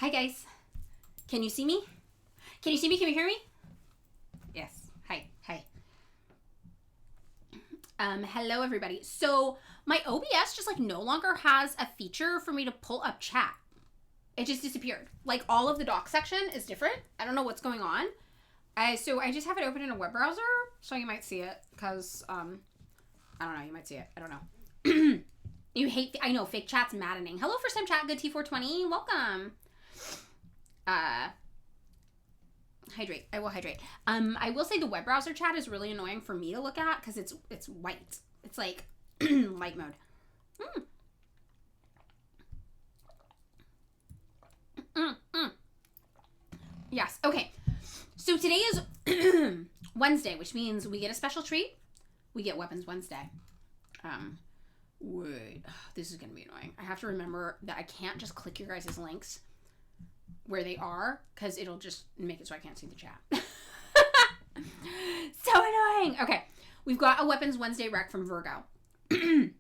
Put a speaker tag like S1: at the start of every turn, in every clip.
S1: Hi guys. Can you see me? Can you see me? Can you hear me? Yes. Hi. Hello everybody. So my OBS just like no longer has a feature for me to pull up chat. It just disappeared. Like all of the doc section is different. I don't know what's going on. So I just have it open in a web browser, so you might see it, because, I don't know, you might see it. I don't know. You hate, I know, fake chat's maddening. Hello, first time chat, good T420, welcome. Hydrate, I will hydrate. I will say the web browser chat is really annoying for me to look at, because it's white. It's like, light mode. Yes, okay. So today is Wednesday, which means we get a special treat. We get Weapons Wednesday. Wait, this is going to be annoying. I have to remember that I can't just click your guys' links where they are, because it'll just make it so I can't see the chat. So annoying. Okay, we've got a Weapons Wednesday rec from Virgo. Can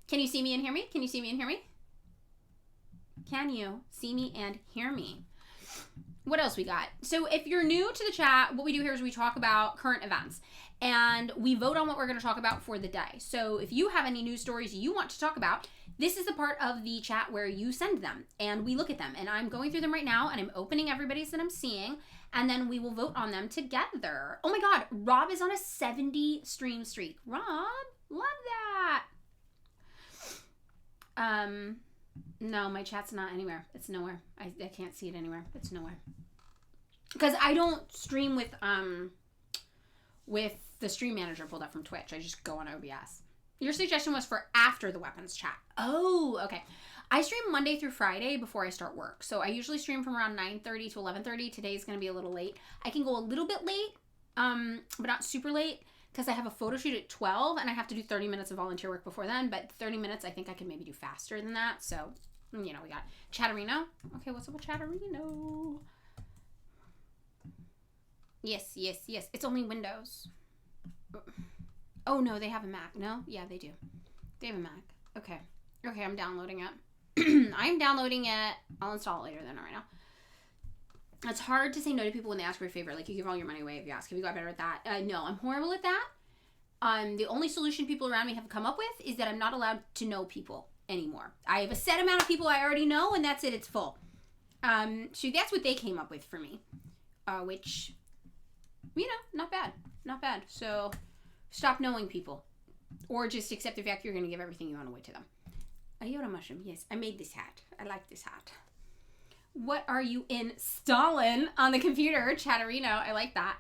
S1: you see me and hear me? Can you see me and hear me? Can you see me and hear me? What else we got? So if you're new to the chat, what we do here is we talk about current events and we vote on what we're going to talk about for the day. So if you have any news stories you want to talk about, this is the part of the chat where you send them and we look at them. And I'm going through them right now and I'm opening everybody's that I'm seeing, and then we will vote on them together. Oh my God, Rob is on a 70 stream streak. Rob, love that. No, my chat's not anywhere. It's nowhere. I can't see it anywhere. It's nowhere. Because I don't stream with the stream manager pulled up from Twitch. I just go on OBS. Your suggestion was for after the weapons chat. Oh, okay. I stream Monday through Friday before I start work. So I usually stream from around 9:30 to 11:30. Today's going to be a little late. I can go a little bit late, but not super late, because I have a photo shoot at 12 and I have to do 30 minutes of volunteer work before then. But 30 minutes, I think I can maybe do faster than that. So, you know, we got Chatterino. Okay, what's up with Chatterino? Yes. It's only Windows. Oh, no, they have a Mac. No? Yeah, they do. They have a Mac. Okay, I'm downloading it. I'm downloading it. I'll install it later then, right now. It's hard to say no to people when they ask for a favor. Like, you give all your money away if you ask. Have you got better at that? No, I'm horrible at that. The only solution people around me have come up with is that I'm not allowed to know people anymore. I have a set amount of people I already know, and that's it. It's full. So that's what they came up with for me. Which, you know, not bad. Not bad. So stop knowing people. Or just accept the fact you're going to give everything you own away to them. A Yoda mushroom. Yes, I made this hat. I like this hat. What are you installing on the computer? Chatterino. I like that.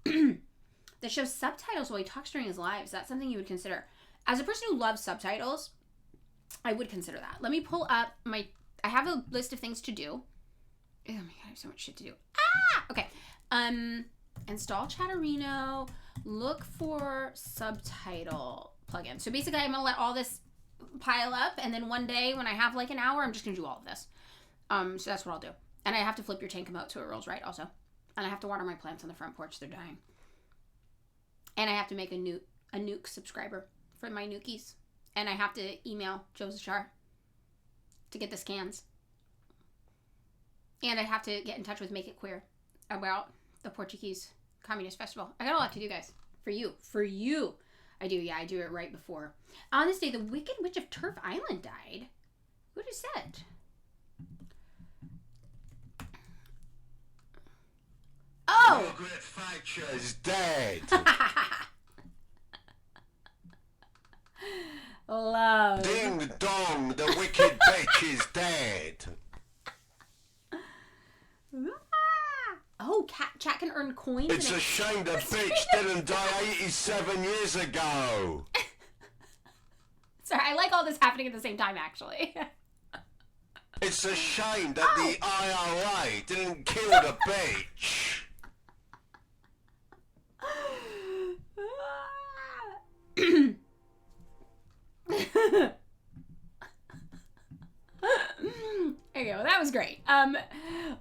S1: That shows subtitles while he talks during his live. Is that something you would consider? As a person who loves subtitles, I would consider that. Let me pull up I have a list of things to do. Oh my God, I have so much shit to do. Okay. Install Chatterino. Look for subtitle plugin. So basically, I'm going to let all this pile up, and then one day when I have like an hour, I'm just going to do all of this. So that's what I'll do. And I have to flip your tank emote so it rolls right also. And I have to water my plants on the front porch. They're dying. And I have to make a nuke subscriber for my nukies. And I have to email Joe Zachar to get the scans. And I have to get in touch with Make It Queer about the Portuguese Communist Festival. I got a lot to do, guys. For you. I do, yeah. I do it right before. On this day, the Wicked Witch of Turf Island died. Who just said? Oh!
S2: Margaret Thatcher's dead.
S1: Love.
S2: Ding dong, the wicked bitch is dead.
S1: Oh, chat can earn coins.
S2: It's a shame the bitch didn't die 87 years ago.
S1: Sorry, I like all this happening at the same time, actually.
S2: It's a shame that the IRA didn't kill the bitch. Okay, well, that was great.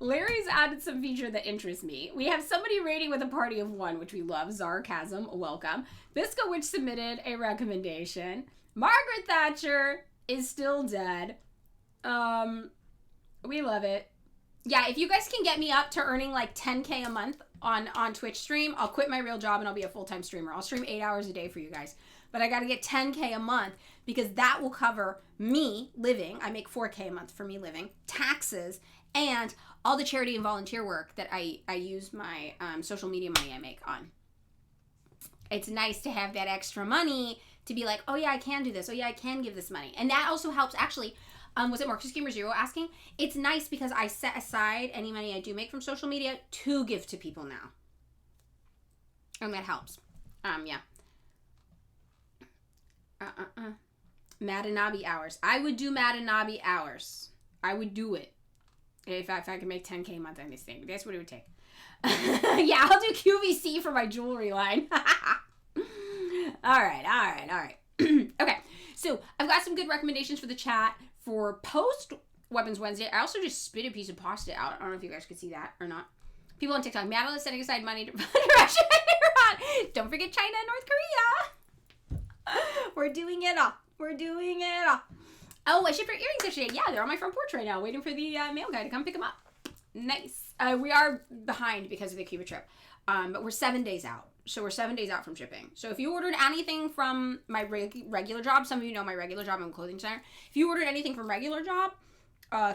S2: Larry's added some feature that interests me. We have somebody rating with a party of one, which we love. Zarcasm, welcome. Bisco Witch submitted a recommendation. Margaret Thatcher is still dead. We love it.
S1: Yeah, if you guys can get me up to earning like 10K a month on Twitch stream, I'll quit my real job and I'll be a full-time streamer. I'll stream 8 hours a day for you guys. But I got to get 10K a month because that will cover me living. I make 4K a month for me living, taxes, and all the charity and volunteer work that I use my social media money I make on. It's nice to have that extra money to be like, oh yeah, I can do this. Oh yeah, I can give this money. And that also helps actually. Was it Marcus Gamer Zero asking? It's nice because I set aside any money I do make from social media to give to people now. And that helps. Yeah. Madanabi hours. I would do Madanabi hours. I would do it. If I could make 10K a month on this thing. That's what it would take. Yeah, I'll do QVC for my jewelry line. All right. Okay, so I've got some good recommendations for the chat for post Weapons Wednesday. I also just spit a piece of pasta out. I don't know if you guys could see that or not. People on TikTok, Madeline is setting aside money to fund Russia and Iran. Don't forget China and North Korea. We're doing it all. Oh, I shipped her earrings yesterday. Yeah, they're on my front porch right now, waiting for the mail guy to come pick them up. Nice. We are behind because of the Cuba trip, but we're 7 days out. So we're 7 days out from shipping. So if you ordered anything from my regular job, some of you know my regular job, I'm a clothing designer. If you ordered anything from regular job,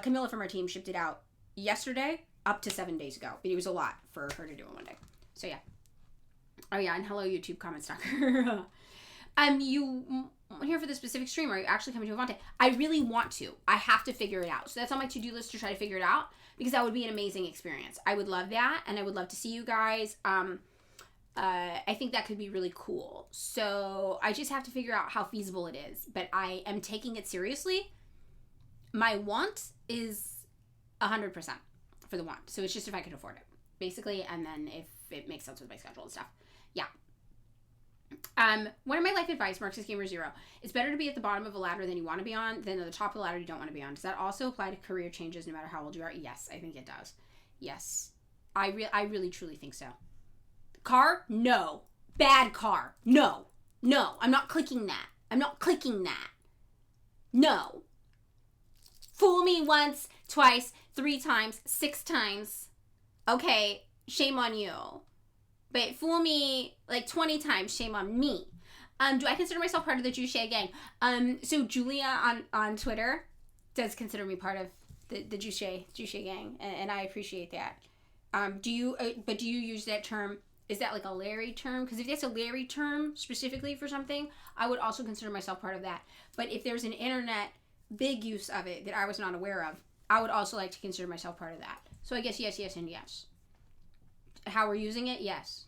S1: Camilla from our team shipped it out yesterday up to 7 days ago. But it was a lot for her to do in one day. So yeah. Oh yeah, and hello YouTube comment stalker. You here for the specific stream? Are you actually coming to Avante? I really want to. I have to figure it out. So that's on my to-do list to try to figure it out because that would be an amazing experience. I would love that, and I would love to see you guys. I think that could be really cool. So I just have to figure out how feasible it is. But I am taking it seriously. My want is 100% for the want. So it's just if I could afford it, basically, and then if it makes sense with my schedule and stuff. Yeah. One of my life advice, Marxist Gamer Zero, it's better to be at the bottom of a ladder than you want to be on than at the top of the ladder you don't want to be on. Does that also apply to career changes no matter how old you are? Yes, I think it does. Yes. I really truly think so. Car? No. Bad car. No. I'm not clicking that. No. Fool me once, twice, 3 times, 6 times. Okay, shame on you. But fool me like 20 times, shame on me. Do I consider myself part of the Shahed gang? So Julia on Twitter does consider me part of the Shahed gang, and I appreciate that. Do you use that term? Is that like a Larry term? Because if that's a Larry term specifically for something, I would also consider myself part of that. But if there's an internet big use of it that I was not aware of, I would also like to consider myself part of that. So I guess yes, and yes. How we're using it? Yes.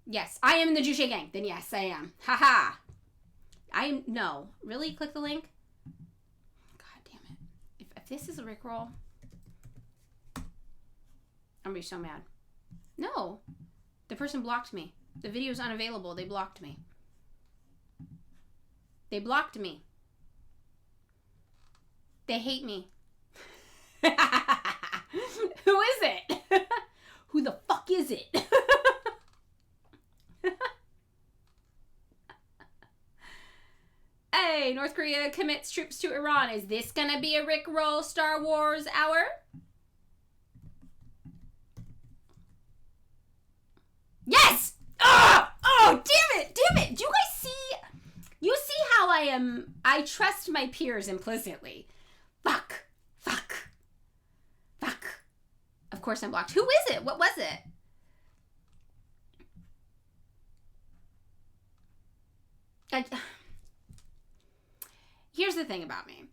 S1: Yes, I am in the Shahed gang. Then yes, I am. Haha. No. Really? Click the link? God damn it. If this is a Rickroll, I'm gonna be so mad. No. The person blocked me. The video's unavailable. They blocked me. They hate me.
S2: Who is it?
S1: Who the fuck is it?
S2: Hey, North Korea commits troops to Iran. Is this gonna be a Rickroll Star Wars hour?
S1: Yes! Oh, damn it! Do you guys see? You see how I trust my peers implicitly. Fuck. Of course I'm blocked. Who is it? What was it? Here's the thing about me.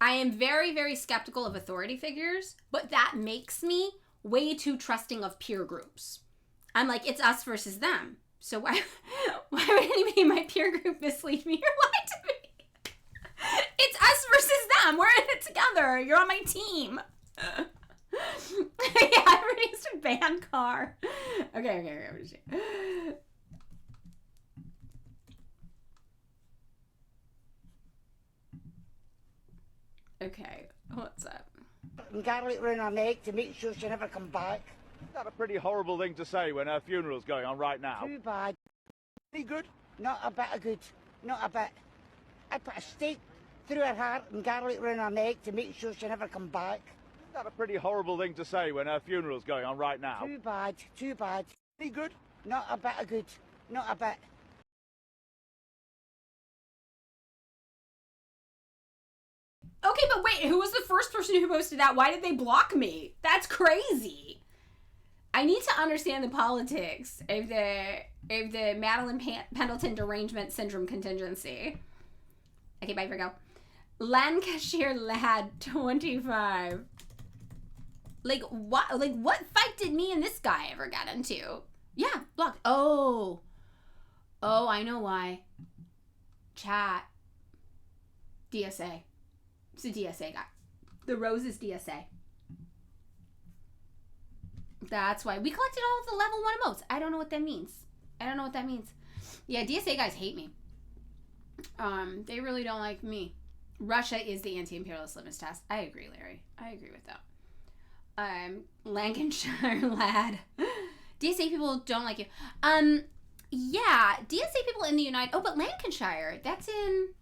S1: I am very, very skeptical of authority figures, but that makes me way too trusting of peer groups. I'm like, it's us versus them. So why would anybody in my peer group mislead me or lie to me? It's us versus them. We're in it together. You're on my team. Yeah, I raised a band car. Okay. Okay, what's up?
S3: And garlic around her neck to make sure she never come back.
S4: Isn't that a pretty horrible thing to say when her funeral's going on right now?
S3: Too bad.
S4: Any good?
S3: Not a bit of good. Not a bit. I put a steak through her heart and garlic round her neck to make sure she never come back.
S4: Isn't that a pretty horrible thing to say when her funeral's going on right now?
S3: Too bad, too bad.
S4: Any good?
S3: Not a bit of good, not a bit.
S2: Okay, but wait, who was the first person who posted that? Why did they block me? That's crazy. I need to understand the politics of the Madeline Pendleton derangement syndrome contingency. Okay, bye, Virgo. Lancashire lad 25. Like what fight did me and this guy ever get into? Yeah, blocked. Oh, I know why. Chat. DSA. It's a DSA guy. The Rose is DSA. That's why. We collected all of the level 1 emotes. I don't know what that means. Yeah, DSA guys hate me. They really don't like me. Russia is the anti-imperialist litmus test. I agree, Larry. I agree with that. Lancashire lad. DSA people don't like you. Yeah, DSA people in the United... Oh, but Lancashire, that's in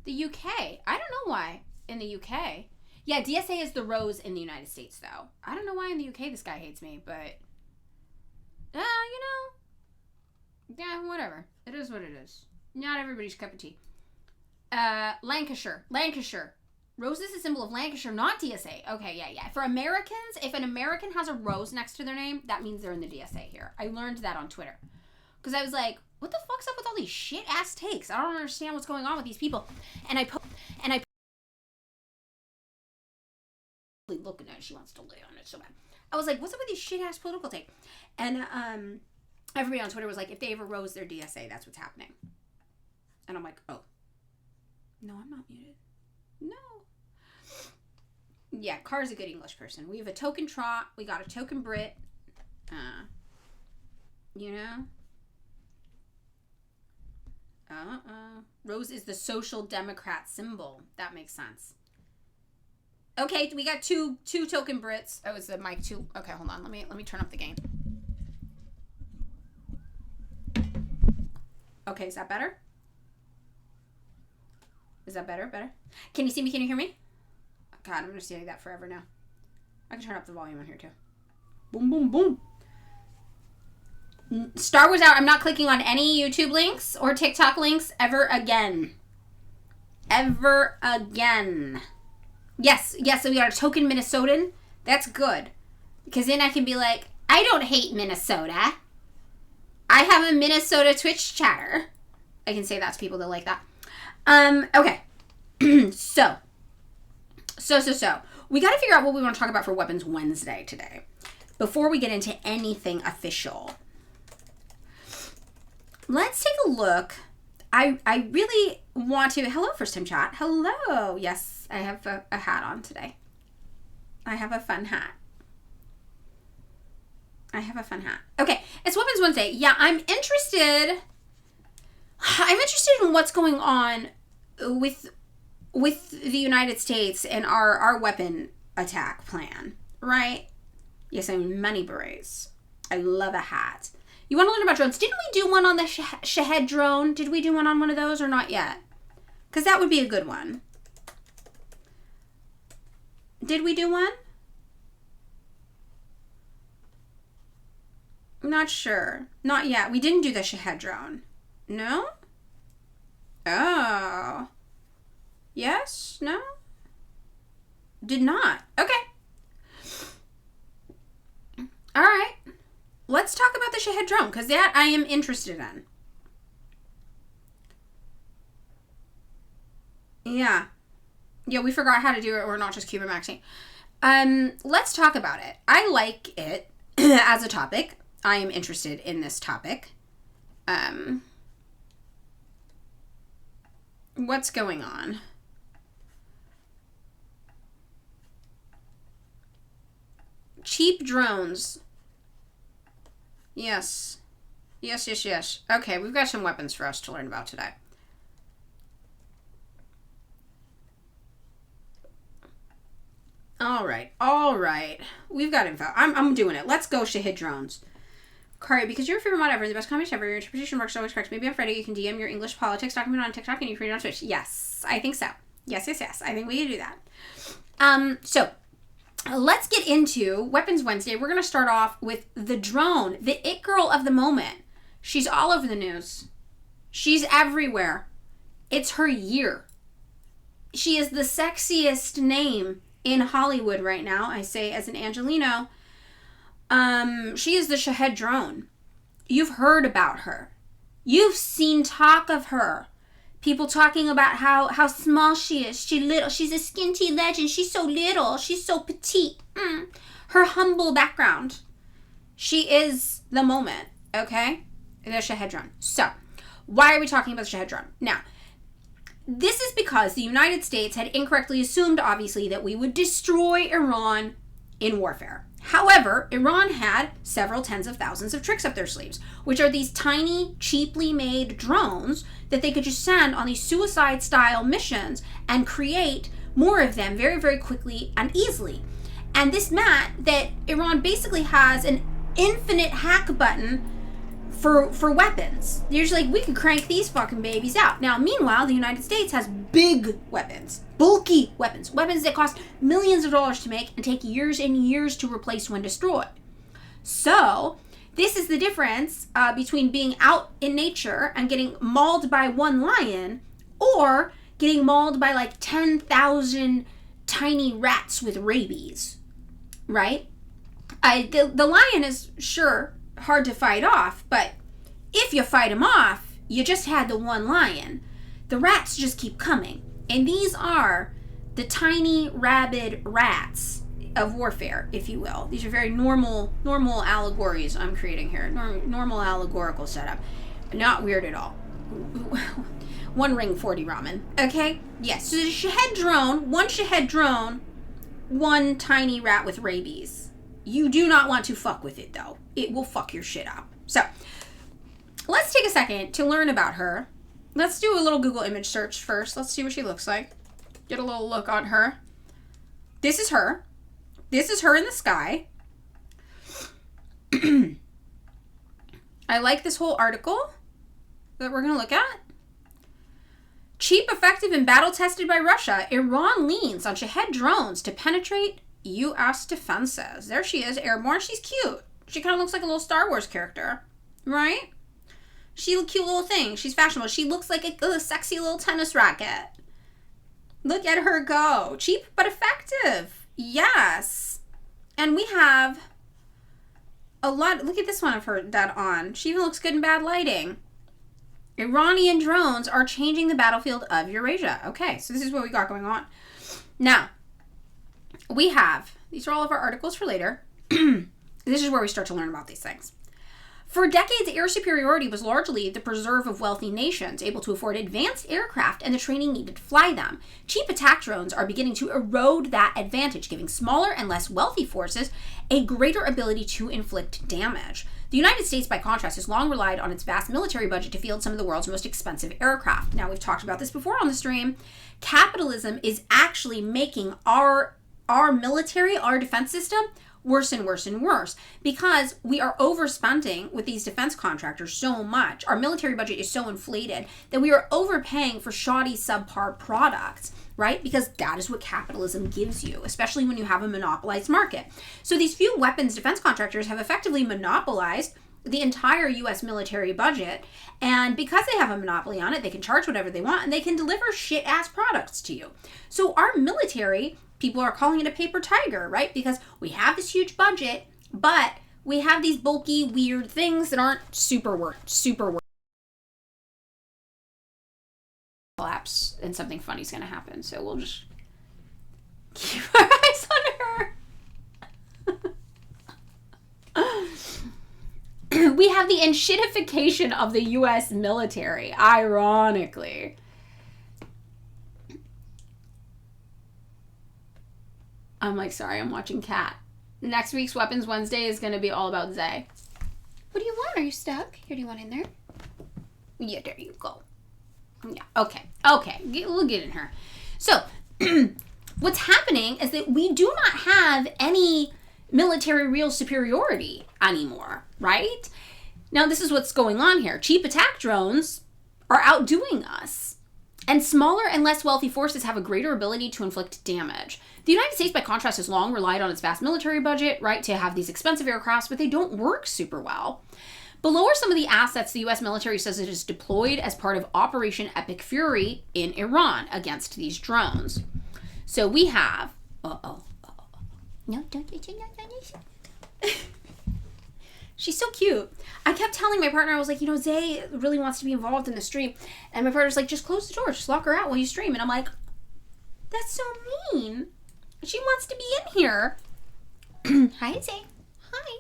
S2: the UK. I don't know why in the UK. Yeah, DSA is the Rose in the United States, though. I don't know why in the UK this guy hates me, but... Yeah, whatever. It is what it is. Not everybody's cup of tea. Lancashire. Rose is a symbol of Lancashire, not DSA. Okay, yeah. For Americans, if an American has a rose next to their name, that means they're in the DSA here. I learned that on Twitter. Because I was like, what the fuck's up with all these shit-ass takes? I don't understand what's going on with these people. And I looking at it, she wants to lay on it so bad. I was like, what's up with these shit-ass political takes? And everybody on Twitter was like, if they have a rose, they're DSA. That's what's happening. And I'm like, oh. No, I'm not muted. No. Yeah, Car's a good English person. We have a token Trot. We got a token Brit. You know? Rose is the social democrat symbol. That makes sense. Okay, we got two token Brits. Oh, is the mic too? Okay, hold on. Let me turn up the gain. Okay, is that better? Is that better? Better? Can you see me? Can you hear me? God, I'm gonna stay like that forever now. I can turn up the volume on here too. Boom, boom, boom. Star Wars out. I'm not clicking on any YouTube links or TikTok links ever again. Ever again. Yes, so we got a token Minnesotan. That's good. Because then I can be like, I don't hate Minnesota. I have a Minnesota Twitch chatter. I can say that to people that like that. Okay. So. We got to figure out what we want to talk about for Weapons Wednesday today. Before we get into anything official. Let's take a look. I really want to... Hello, first time chat. Hello. Yes, I have a hat on today. I have a fun hat. Okay, it's Weapons Wednesday. Yeah, I'm interested in what's going on with the United States and our weapon attack plan, right? Yes, I mean money berets. I love a hat. You want to learn about drones? Didn't we do one on the Shahed drone? Did we do one on one of those or not yet? Because that would be a good one. Did we do one? I'm not sure. Not yet. We didn't do the Shahed drone. No? Oh. Yes? No? Did not. Okay. All right. Let's talk about the Shahed drone, because that I am interested in. Yeah. Yeah, we forgot how to do it. We're not just Cuban maxing. Let's talk about it. I like it as a topic. I am interested in this topic. What's going on? Cheap drones. Yes. Yes. Okay, we've got some weapons for us to learn about today. All right. We've got info. I'm doing it. Let's go, Shahed drones.
S1: Kari, because you're a favorite mod ever, the best comment ever, your interpretation works always correct. Maybe on Friday you can DM your English politics document on TikTok and you create it on Twitch. Yes, I think so. Yes. I think we can do that. So let's get into Weapons Wednesday. We're going to start off with the drone, the it girl of the moment. She's all over the news. She's everywhere. It's her year. She is the sexiest name in Hollywood right now, I say as an Angelino. She is the Shahed drone. You've heard about her. You've seen talk of her. People talking about how small she is. She's a skinty legend. She's so little. She's so petite. Her humble background. She is the moment, okay? The Shahed drone. So, why are we talking about the Shahed drone? Now, this is because the United States had incorrectly assumed, obviously, that we would destroy Iran in warfare. However, Iran had several tens of thousands of tricks up their sleeves, which are these tiny, cheaply made drones that they could just send on these suicide-style missions and create more of them very, very quickly and easily. And this meant that Iran basically has an infinite hack button for weapons. They're just like, we can crank these fucking babies out. Now, meanwhile, the United States has big weapons, bulky weapons that cost millions of dollars to make and take years and years to replace when destroyed. So, this is the difference between being out in nature and getting mauled by one lion or getting mauled by like 10,000 tiny rats with rabies, right? The lion is sure hard to fight off, but if you fight him off, you just had the one lion. The rats just keep coming. And these are the tiny rabid rats of warfare, if you will. These are very normal allegories I'm creating here. Normal allegorical setup. Not weird at all. One ring 40 ramen. Okay? Yes. So the Shahed drone, one tiny rat with rabies. You do not want to fuck with it, though. It will fuck your shit up. So, let's take a second to learn about her. Let's do a little Google image search first. Let's see what she looks like. Get a little look on her. This is her. This is her in the sky. I like this whole article that we're going to look at. Cheap, effective, and battle-tested by Russia, Iran leans on Shahed drones to penetrate U.S. defenses. There she is, airborne. She's cute. She kind of looks like a little Star Wars character, right? She's a cute little thing. She's fashionable. She looks like a sexy little tennis racket. Look at her go. Cheap but effective. Yes. And we have a lot. Look at this one of her that on. She even looks good in bad lighting. Iranian drones are changing the battlefield of Eurasia. Okay, so this is what we got going on. Now, we have, these are all of our articles for later. This is where we start to learn about these things. For decades, air superiority was largely the preserve of wealthy nations, able to afford advanced aircraft and the training needed to fly them. Cheap attack drones are beginning to erode that advantage, giving smaller and less wealthy forces a greater ability to inflict damage. The United States, by contrast, has long relied on its vast military budget to field some of the world's most expensive aircraft. Now, we've talked about this before on the stream. Capitalism is actually making our military, our defense system, worse and worse and worse because we are overspending with these defense contractors so much. Our military budget is so inflated that we are overpaying for shoddy, subpar products, right? Because that is what capitalism gives you, especially when you have a monopolized market. So these few weapons defense contractors have effectively monopolized the entire U.S. military budget, and because they have a monopoly on it, they can charge whatever they want and they can deliver shit-ass products to you. So our military, people are calling it a paper tiger, right? Because we have this huge budget, but we have these bulky, weird things that aren't super worth. Collapse and something funny's gonna happen, so we'll just keep our eyes on her. We have the enshittification of the U.S. military, ironically. I'm like, sorry, I'm watching Cat. Next week's Weapons Wednesday is going to be all about Zay. What do you want? Are you stuck? Here, do you want in there? Yeah, there you go. Yeah, okay. We'll get in her. So, what's happening is that we do not have any military real superiority anymore, right?
S2: Now, this is what's going on here. Cheap attack drones are outdoing us. And smaller and less wealthy forces have a greater ability to inflict damage. The United States, by contrast, has long relied on its vast military budget, right, to have these expensive aircrafts, but they don't work super well. Below are some of the assets the U.S. military says it has deployed as part of Operation Epic Fury in Iran against these drones. So we have... No, don't. She's so cute. I kept telling my partner, I was like, Zay really wants to be involved in the stream. And my partner's like, just close the door. Just lock her out while you stream. And I'm like, that's so mean. She wants to be in here. Hi, Zay. Hi.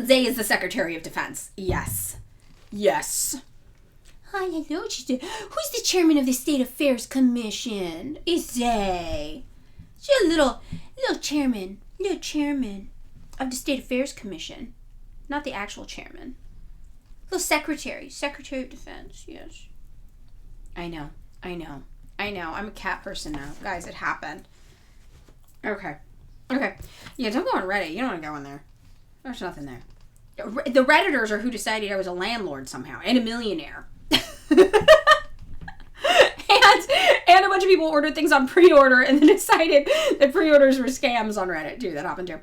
S2: Zay is the Secretary of Defense. Yes. Yes. Hi, hello. Who's the chairman of the State Affairs Commission? It's Zay. She's a little chairman. Little chairman of the State Affairs Commission. Not the actual chairman. Little secretary. Secretary of Defense, yes. I know. I'm a cat person now. Guys, it happened. Okay. Yeah, don't go on Reddit. You don't want to go in there. There's nothing there. The Redditors are who decided I was a landlord somehow. And a millionaire. And a bunch of people ordered things on pre-order and then decided that pre-orders were scams on Reddit too. That happened too.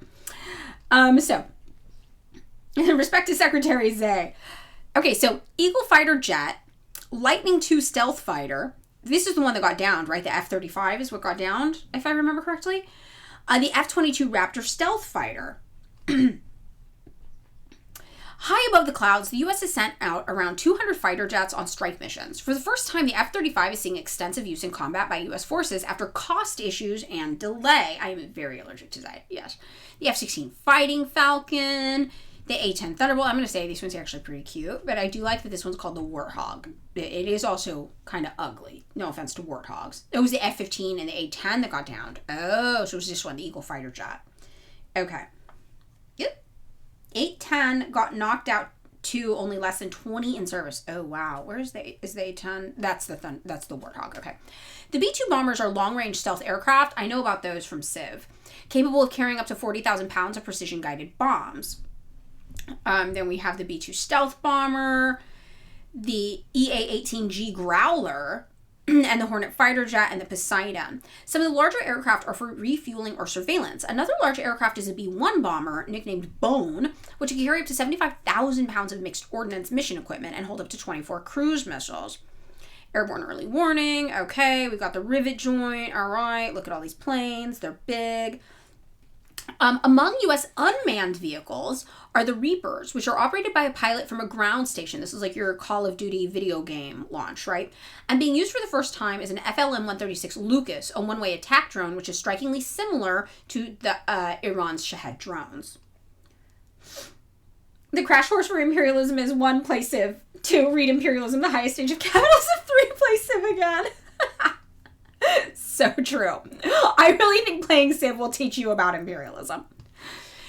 S2: So, in respect to Secretary Zay. Okay, so Eagle fighter jet, Lightning II stealth fighter. This is the one that got downed, right? The F-35 is what got downed, if I remember correctly. The F-22 Raptor stealth fighter. High above the clouds, the U.S. has sent out around 200 fighter jets on strike missions. For the first time, the F-35 is seeing extensive use in combat by U.S. forces after cost issues and delay. I am very allergic to that, yes. The F-16 Fighting Falcon, the A-10 Thunderbolt. I'm going to say these ones are actually pretty cute, but I do like that this one's called the Warthog. It is also kind of ugly. No offense to warthogs. It was the F-15 and the A-10 that got downed. Oh, so it was this one, the Eagle fighter jet. Okay. 810 got knocked out to only less than 20 in service. Oh wow, where is the A10? That's the Warthog. Okay, the B-2 bombers are long-range stealth aircraft. I know about those from Civ, capable of carrying up to 40,000 pounds of precision-guided bombs. Then we have the B-2 stealth bomber, the EA-18G Growler, and the Hornet fighter jet and the Poseidon. Some of the larger aircraft are for refueling or surveillance. Another large aircraft is a B-1 bomber, nicknamed Bone, which can carry up to 75,000 pounds of mixed ordnance mission equipment and hold up to 24 cruise missiles. Airborne early warning. Okay, we've got the rivet joint. All right, look at all these planes. They're big. Among U.S. unmanned vehicles are the Reapers, which are operated by a pilot from a ground station. This is like your Call of Duty video game launch, right? And being used for the first time is an FLM-136 Lucas, a one-way attack drone, which is strikingly similar to the Iran's Shahed drones. The crash course for imperialism is 1, play Civ. 2, read imperialism, the highest stage of capitalism. 3, play Civ again. So true. I really think playing Civ will teach you about imperialism.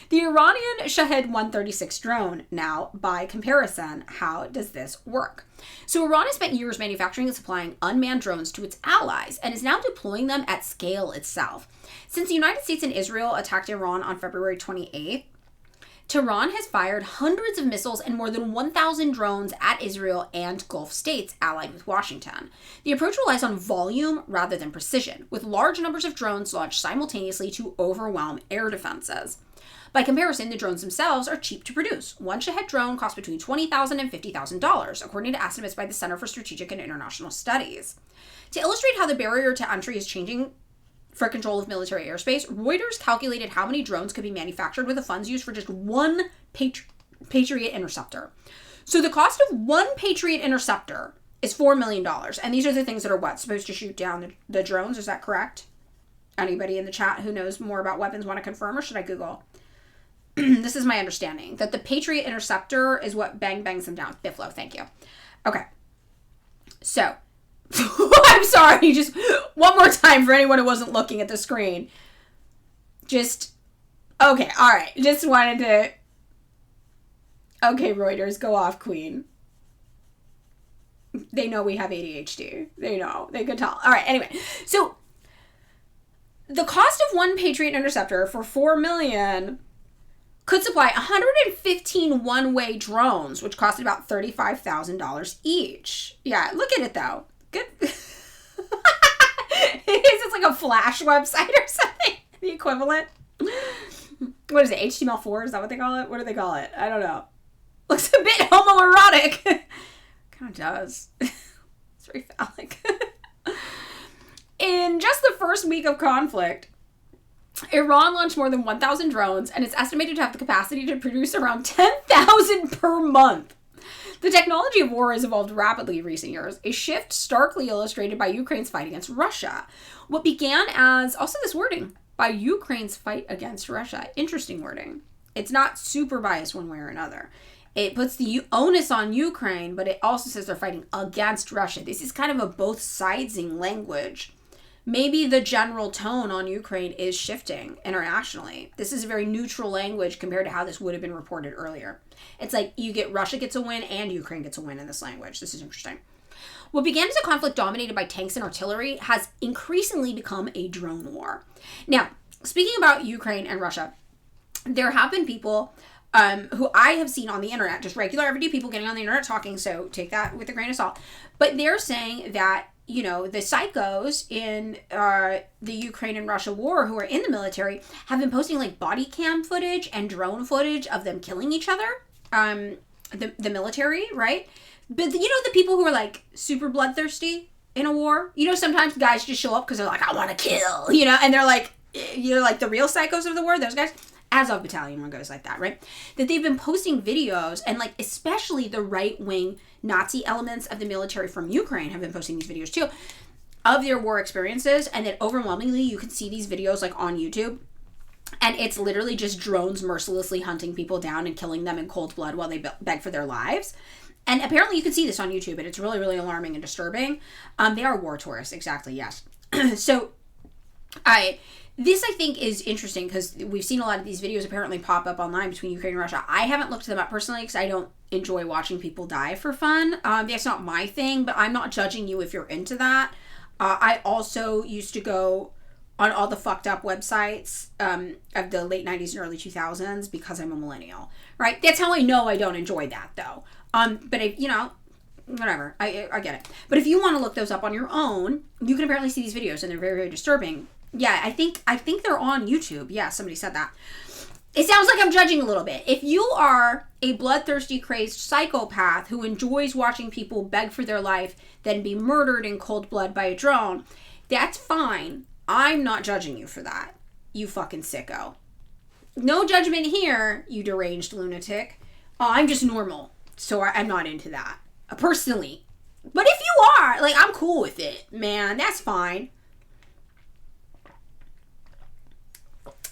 S2: The Iranian Shahed 136 drone. Now, by comparison, how does this work? So Iran has spent years manufacturing and supplying unmanned drones to its allies and is now deploying them at scale itself. Since the United States and Israel attacked Iran on February 28th, Tehran has fired hundreds of missiles and more than 1,000 drones at Israel and Gulf states allied with Washington. The approach relies on volume rather than precision, with large numbers of drones launched simultaneously to overwhelm air defenses. By comparison, the drones themselves are cheap to produce. One Shahed drone costs between $20,000 and $50,000, according to estimates by the Center for Strategic and International Studies. To illustrate how the barrier to entry is changing for control of military airspace, Reuters calculated how many drones could be manufactured with the funds used for just one Patriot interceptor. So the cost of one Patriot interceptor is $4 million. And these are the things that are what? Supposed to shoot down the drones? Is that correct? Anybody in the chat who knows more about weapons want to confirm, or should I Google? This is my understanding, that the Patriot interceptor is what bangs them down. Biflo, thank you. Okay. So, I'm sorry, just one more time for anyone who wasn't looking at the screen. Okay, alright, just wanted to... Okay, Reuters, go off, queen. They know we have ADHD. They know. They could tell. Alright, anyway. So, the cost of one Patriot interceptor for $4 million could supply 115 one-way drones, which costed about $35,000 each. Yeah, look at it though. Good. It's like a Flash website or something. The equivalent. What is it? HTML4? Is that what they call it? What do they call it? I don't know. Looks a bit homoerotic. Kind of does. It's very phallic. In just the first week of conflict, Iran launched more than 1,000 drones, and it's estimated to have the capacity to produce around 10,000 per month. The technology of war has evolved rapidly in recent years, a shift starkly illustrated by Ukraine's fight against Russia. What began as, also this wording, by Ukraine's fight against Russia. Interesting wording. It's not super biased one way or another. It puts the onus on Ukraine, but it also says they're fighting against Russia. This is kind of a both sidesing language. Maybe the general tone on Ukraine is shifting internationally. This is a very neutral language compared to how this would have been reported earlier. It's like you get Russia gets a win and Ukraine gets a win in this language. This is interesting. What began as a conflict dominated by tanks and artillery has increasingly become a drone war. Now, speaking about Ukraine and Russia, there have been people who I have seen on the internet, just regular everyday people getting on the internet talking, so take that with a grain of salt. But they're saying that, you know, the psychos in the Ukraine and Russia war who are in the military have been posting like body cam footage and drone footage of them killing each other. The military, right? But you know the people who are like super bloodthirsty in a war? You know, sometimes guys just show up because they're like, I want to kill, you know, and they're like, you know, like the real psychos of the war, those guys. Azov Battalion one goes like that, right? That they've been posting videos, and like especially the right-wing Nazi elements of the military from Ukraine have been posting these videos too, of their war experiences, and then overwhelmingly you can see these videos like on YouTube, and it's literally just drones mercilessly hunting people down and killing them in cold blood while they beg for their lives. And apparently you can see this on YouTube, and it's really, really alarming and disturbing. They are war tourists, exactly, yes. So, this, I think, is interesting because we've seen a lot of these videos apparently pop up online between Ukraine and Russia. I haven't looked them up personally because I don't enjoy watching people die for fun. That's not my thing, but I'm not judging you if you're into that. I also used to go on all the fucked up websites of the late 90s and early 2000s because I'm a millennial, right? That's how I know I don't enjoy that, though. But, you know, whatever. I get it. But if you want to look those up on your own, you can apparently see these videos, and they're very, very disturbing. Yeah, I think they're on YouTube. Yeah, somebody said that. It sounds like I'm judging a little bit. If you are a bloodthirsty, crazed psychopath who enjoys watching people beg for their life, then be murdered in cold blood by a drone, that's fine. I'm not judging you for that, you fucking sicko. No judgment here, you deranged lunatic. I'm just normal, so I'm not into that, personally. But if you are, like, I'm cool with it, man. That's fine.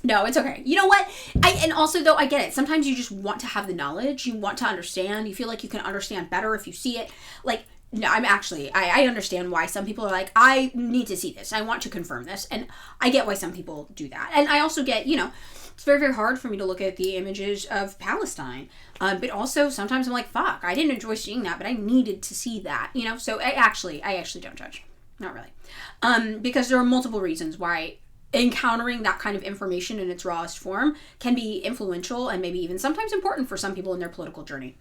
S2: No, it's okay. You know what? And also, though, I get it. Sometimes you just want to have the knowledge. You want to understand. You feel like you can understand better if you see it. Like, no, I understand why some people are like, I need to see this. I want to confirm this. And I get why some people do that. And I also get, you know, it's very, very hard for me to look at the images of Palestine. But also, sometimes I'm like, fuck, I didn't enjoy seeing that, but I needed to see that, you know? So I actually don't judge. Not really. Because there are multiple reasons why encountering that kind of information in its rawest form can be influential and maybe even sometimes important for some people in their political journey.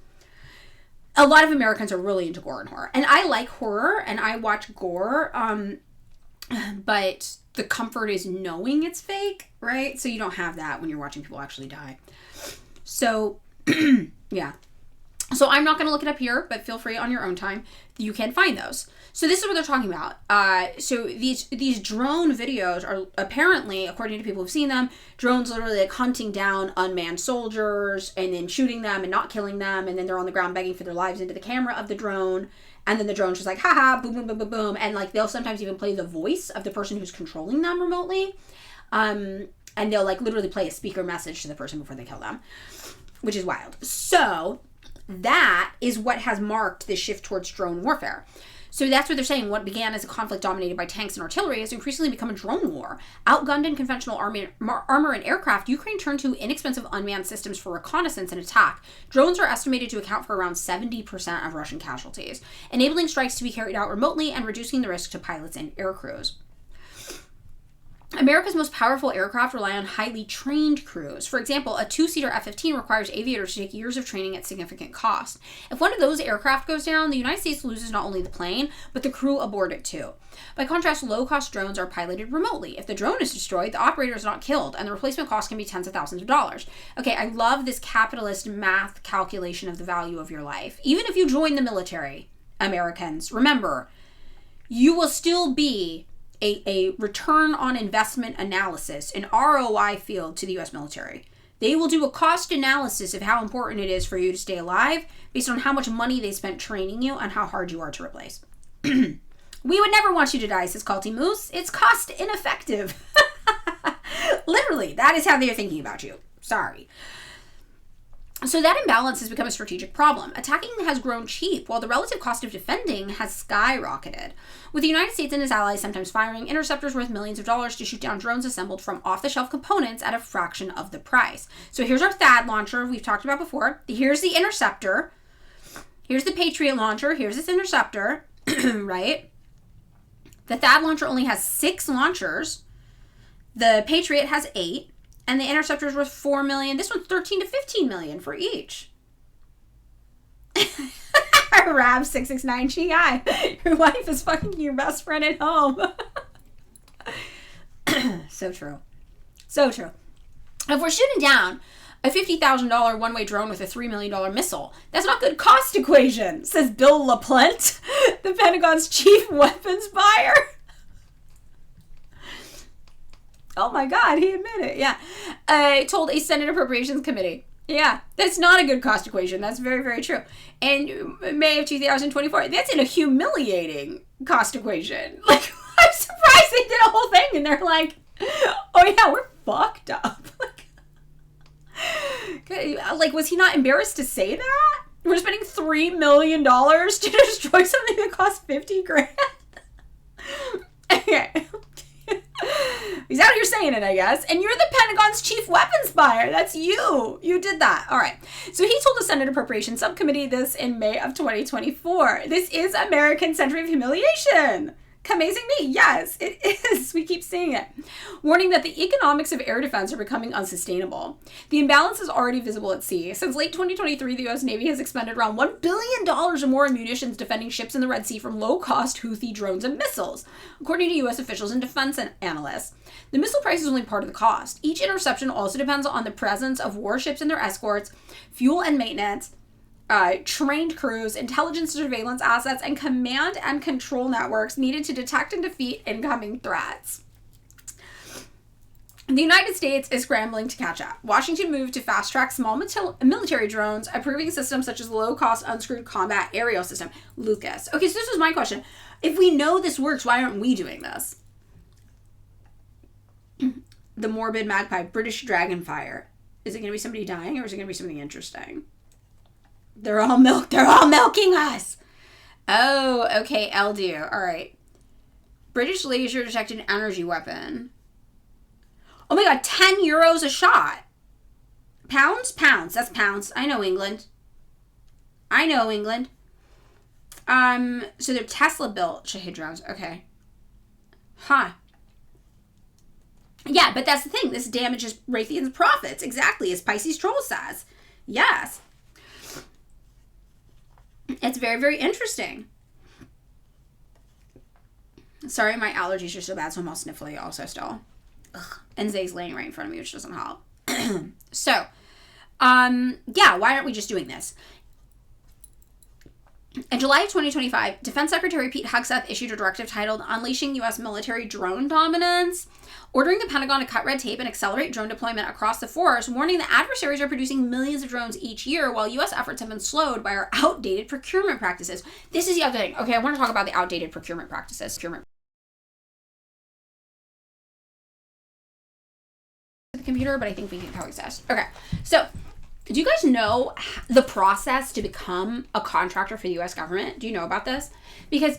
S2: A lot of Americans are really into gore and horror. And I like horror and I watch gore, but the comfort is knowing it's fake, right? So you don't have that when you're watching people actually die. So, yeah. So I'm not going to look it up here, but feel free on your own time. You can find those. So this is what they're talking about. So these drone videos are apparently, according to people who've seen them, drones literally like hunting down unmanned soldiers and then shooting them and not killing them, and then they're on the ground begging for their lives into the camera of the drone, and then the drone's just like, haha, boom, boom, boom, boom, boom, and like they'll sometimes even play the voice of the person who's controlling them remotely, and they'll like literally play a speaker message to the person before they kill them, which is wild. So that is what has marked this shift towards drone warfare. So that's what they're saying. What began as a conflict dominated by tanks and artillery has increasingly become a drone war. Outgunned in conventional armor and aircraft, Ukraine turned to inexpensive unmanned systems for reconnaissance and attack. Drones are estimated to account for around 70% of Russian casualties, enabling strikes to be carried out remotely and reducing the risk to pilots and air crews. America's most powerful aircraft rely on highly trained crews. For example, a two-seater F-15 requires aviators to take years of training at significant cost. If one of those aircraft goes down, the United States loses not only the plane, but the crew aboard it too. By contrast, low-cost drones are piloted remotely. If the drone is destroyed, the operator is not killed, and the replacement cost can be tens of thousands of dollars. Okay, I love this capitalist math calculation of the value of your life. Even if you join the military, Americans, remember, you will still be a return on investment analysis, an ROI field to the U.S. military. They will do a cost analysis of how important it is for you to stay alive based on how much money they spent training you and how hard you are to replace. We would never want you to die, says Culty Moose. It's cost ineffective. Literally, that is how they're thinking about you. Sorry. So that imbalance has become a strategic problem. Attacking has grown cheap, while the relative cost of defending has skyrocketed. With the United States and its allies sometimes firing interceptors worth millions of dollars to shoot down drones assembled from off-the-shelf components at a fraction of the price. So here's our THAAD launcher we've talked about before. Here's the interceptor. Here's the Patriot launcher. Here's this interceptor, right? The THAAD launcher only has 6 launchers. The Patriot has 8. And the interceptor's worth $4 million. This one's $13 to $15 million for each. Rab669 GI. Your wife is fucking your best friend at home. So true. So true. If we're shooting down a $50,000 one-way drone with a $3 million missile, that's not good cost equation, says Bill LaPlante, the Pentagon's chief weapons buyer. Oh my God, he admitted it. Yeah. Told a Senate Appropriations Committee. Yeah, that's not a good cost equation. That's very, very true. And May of 2024, that's in a humiliating cost equation. Like, I'm surprised they did a whole thing and they're like, oh yeah, we're fucked up. Like, was he not embarrassed to say that? We're spending $3 million to destroy something that costs $50,000? Okay. He's out here saying it, I guess. And you're the Pentagon's chief weapons buyer. That's you. You did that. All right. So he told the Senate Appropriations Subcommittee this in May of 2024. This is American Century of Humiliation. Amazing me. Yes, it is. We keep seeing it. Warning that the economics of air defense are becoming unsustainable. The imbalance is already visible at sea. Since late 2023, the U.S. Navy has expended around $1 billion or more in munitions defending ships in the Red Sea from low-cost Houthi drones and missiles, according to U.S. officials and defense analysts. The missile price is only part of the cost. Each interception also depends on the presence of warships and their escorts, fuel and maintenance, trained crews, intelligence surveillance assets, and command and control networks needed to detect and defeat incoming threats. The United States is scrambling to catch up. Washington moved to fast-track small military drones, approving systems such as the low-cost unscrewed combat aerial system, Lucas. Okay, so this was my question. If we know this works, why aren't we doing this? The Morbid Magpie, British Dragonfire. Is it going to be somebody dying or is it going to be something interesting? They're all milking us. Oh, okay, Eldu. All right. British laser detected energy weapon. Oh my God, 10 euros a shot. Pounds? Pounds. That's pounds. I know England. So they're Tesla built Shahed drones. Okay. Huh. Yeah, but that's the thing. This damages Raytheon's profits. Exactly, as Pisces Troll says. Yes. It's very, very interesting. Sorry, my allergies are so bad, so I'm all sniffly also still. Ugh. And Zay's laying right in front of me, which doesn't help. So, yeah, why aren't we just doing this? In July of 2025, Defense Secretary Pete Hegseth issued a directive titled Unleashing U.S. Military Drone Dominance, ordering the Pentagon to cut red tape and accelerate drone deployment across the force, warning that adversaries are producing millions of drones each year while U.S. efforts have been slowed by our outdated procurement practices. This is the other thing. Okay, I want to talk about the outdated procurement practices. The computer, but I think we can coexist. Okay, so do you guys know the process to become a contractor for the U.S. government? Do you know about this? Because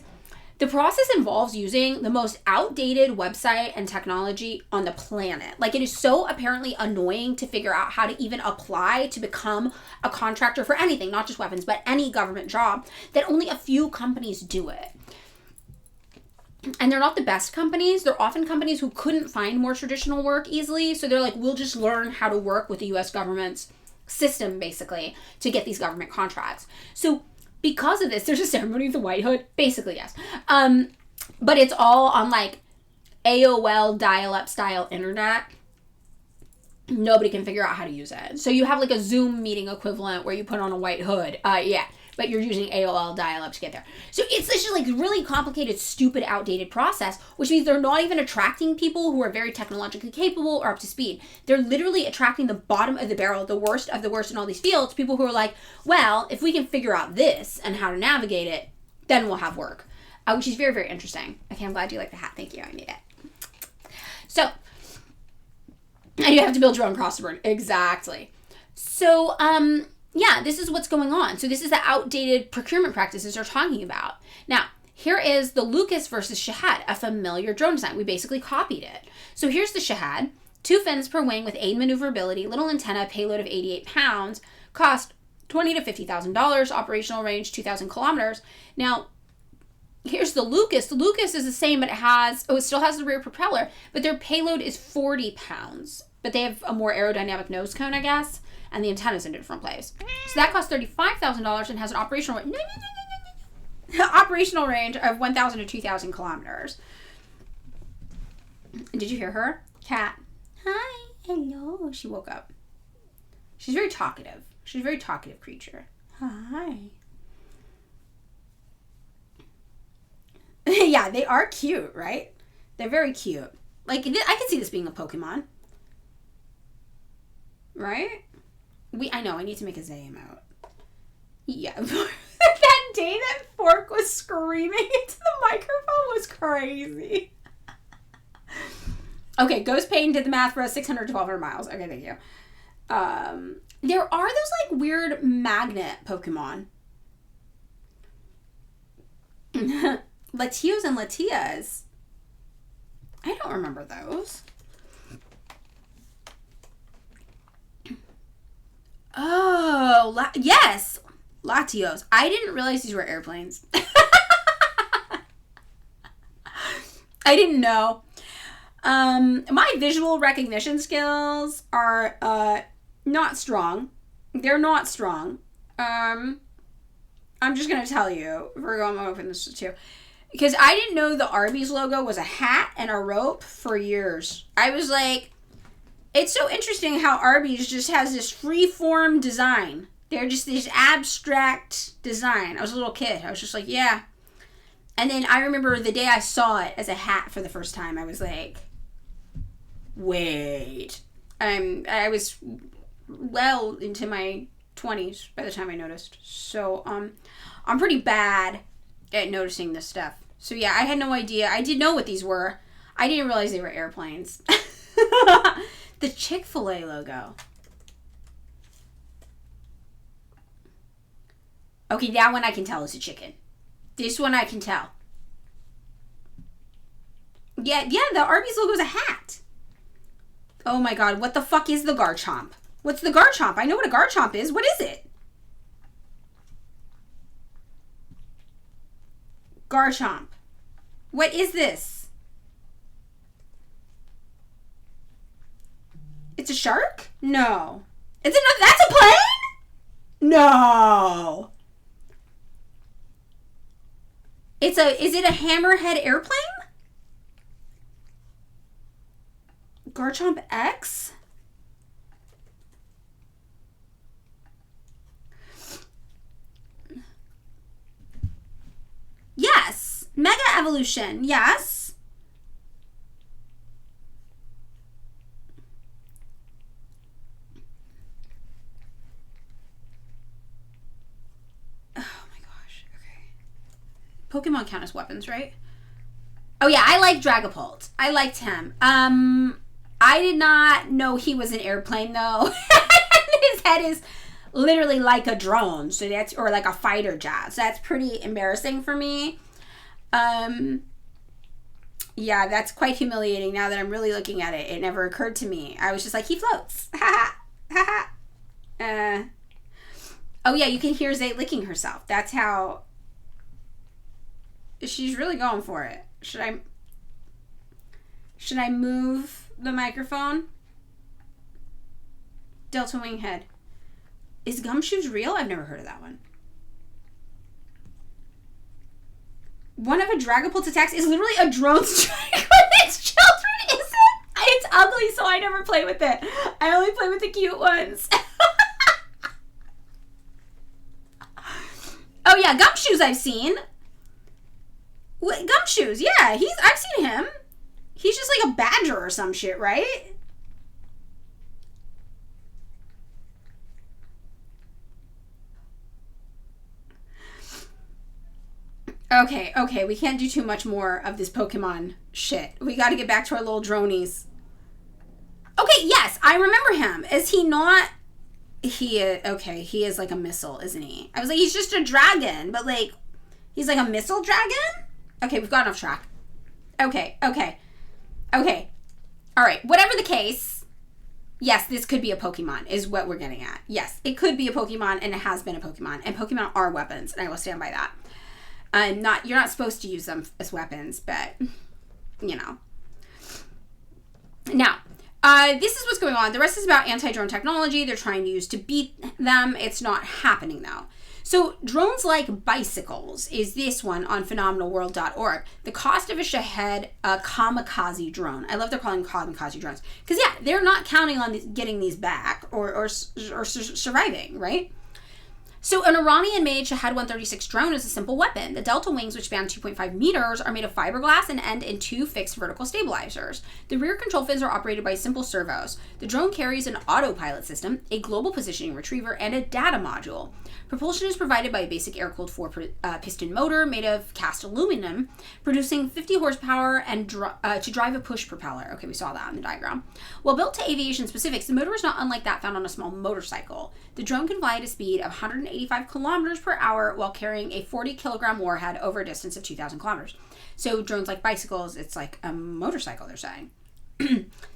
S2: the process involves using the most outdated website and technology on the planet. Like, it is so apparently annoying to figure out how to even apply to become a contractor for anything, not just weapons, but any government job, that only a few companies do it. And they're not the best companies. They're often companies who couldn't find more traditional work easily. So they're like, we'll just learn how to work with the US government's system, basically, to get these government contracts. So because of this, there's a ceremony with the White Hood. Basically, yes. But it's all on like AOL dial-up style internet. Nobody can figure out how to use it. So you have like a Zoom meeting equivalent where you put on a white hood. Yeah. But you're using AOL dial-up to get there. So it's just like really complicated, stupid, outdated process, which means they're not even attracting people who are very technologically capable or up to speed. They're literally attracting the bottom of the barrel, the worst of the worst in all these fields, people who are like, well, if we can figure out this and how to navigate it, then we'll have work. Which is very, very interesting. Okay, I'm glad you like the hat. Thank you. I made it. So, and you have to build your own crossword. Exactly. So, yeah, this is what's going on. So this is the outdated procurement practices they're talking about. Now, here is the Lucas versus Shahed, a familiar drone design. We basically copied it. So here's the Shahed. 2 fins per wing with aid maneuverability, little antenna, payload of 88 pounds, cost $20,000 to $50,000, operational range 2,000 kilometers. Now, here's the Lucas. The Lucas is the same, but it still has the rear propeller, but their payload is 40 pounds. But they have a more aerodynamic nose cone, I guess. And the antenna's in a different place. So that costs $35,000 and has an operational range of 1,000 to 2,000 kilometers. Did you hear her? Cat. Hi. Hello. She woke up. She's very talkative. She's a very talkative creature. Hi. Yeah, they are cute, right? They're very cute. Like, I can see this being a Pokemon. Right? I know, I need to make a Zay emote. Yeah. That day that Fork was screaming into the microphone was crazy. Okay, Ghost Pain did the math for us, 600 to 1,200 miles. Okay, thank you. There are those, like, weird magnet Pokemon. Latios and Latias. I don't remember those. Oh, yes. Latios. I didn't realize these were airplanes. I didn't know. My visual recognition skills are not strong. They're not strong. I'm just going to tell you. Virgo, I'm going to open this too. Because I didn't know the Arby's logo was a hat and a rope for years. I was like, it's so interesting how Arby's just has this free-form design. They're just this abstract design. I was a little kid. I was just like, yeah. And then I remember the day I saw it as a hat for the first time, I was like, wait. I was well into my 20s by the time I noticed. So, I'm pretty bad at noticing this stuff. So, yeah, I had no idea. I did know what these were. I didn't realize they were airplanes. The Chick-fil-A logo. Okay, that one I can tell is a chicken. This one I can tell. Yeah, the Arby's logo is a hat. Oh my god, what the fuck is the Garchomp? What's the Garchomp? I know what a Garchomp is. What is it? Garchomp. What is this? It's a shark? No. That's a plane? No. Is it a hammerhead airplane? Garchomp X? Yes. Mega Evolution. Yes. Pokemon count as weapons, right? Oh yeah, I like Dragapult. I liked him. I did not know he was an airplane though. His head is literally like a drone, so that's, or like a fighter jet. So that's pretty embarrassing for me. Yeah, that's quite humiliating now that I'm really looking at it. It never occurred to me. I was just like, he floats. Ha ha. Ha. Oh yeah, you can hear Zay licking herself. That's how. She's really going for it. Should I move the microphone? Delta Wing Head. Is gumshoes real? I've never heard of that one. One of a Dragapult attacks is literally a drone strike with its children, is it? It's ugly, so I never play with it. I only play with the cute ones. Oh yeah, Gumshoes I've seen. Gumshoes, yeah, I've seen him. He's just like a badger or some shit, right? Okay, we can't do too much more of this Pokemon shit. We gotta get back to our little dronies. Okay, yes, I remember him. Is he not... he is like a missile, isn't he? I was like, he's just a dragon, but like, he's like a missile dragon? Okay, we've gotten off track. Okay. All right, whatever the case, yes, this could be a Pokemon, is what we're getting at. Yes, it could be a Pokemon, and it has been a Pokemon, and Pokemon are weapons, and I will stand by that. You're not supposed to use them as weapons, but, you know. Now, this is what's going on. The rest is about anti-drone technology they're trying to use to beat them. It's not happening, though. So, drones like bicycles is this one on phenomenalworld.org. The cost of a Shahed kamikaze drone. I love they're calling kamikaze drones. Because, yeah, they're not counting on getting these back or surviving, right? So an Iranian-made Shahed 136 drone is a simple weapon. The delta wings, which span 2.5 meters, are made of fiberglass and end in two fixed vertical stabilizers. The rear control fins are operated by simple servos. The drone carries an autopilot system, a global positioning retriever, and a data module. Propulsion is provided by a basic air-cooled four-piston motor made of cast aluminum, producing 50 horsepower and to drive a push propeller. Okay, we saw that in the diagram. While built to aviation specifics, the motor is not unlike that found on a small motorcycle. The drone can fly at a speed of 185 kilometers per hour while carrying a 40-kilogram warhead over a distance of 2,000 kilometers. So drones like bicycles, it's like a motorcycle, they're saying.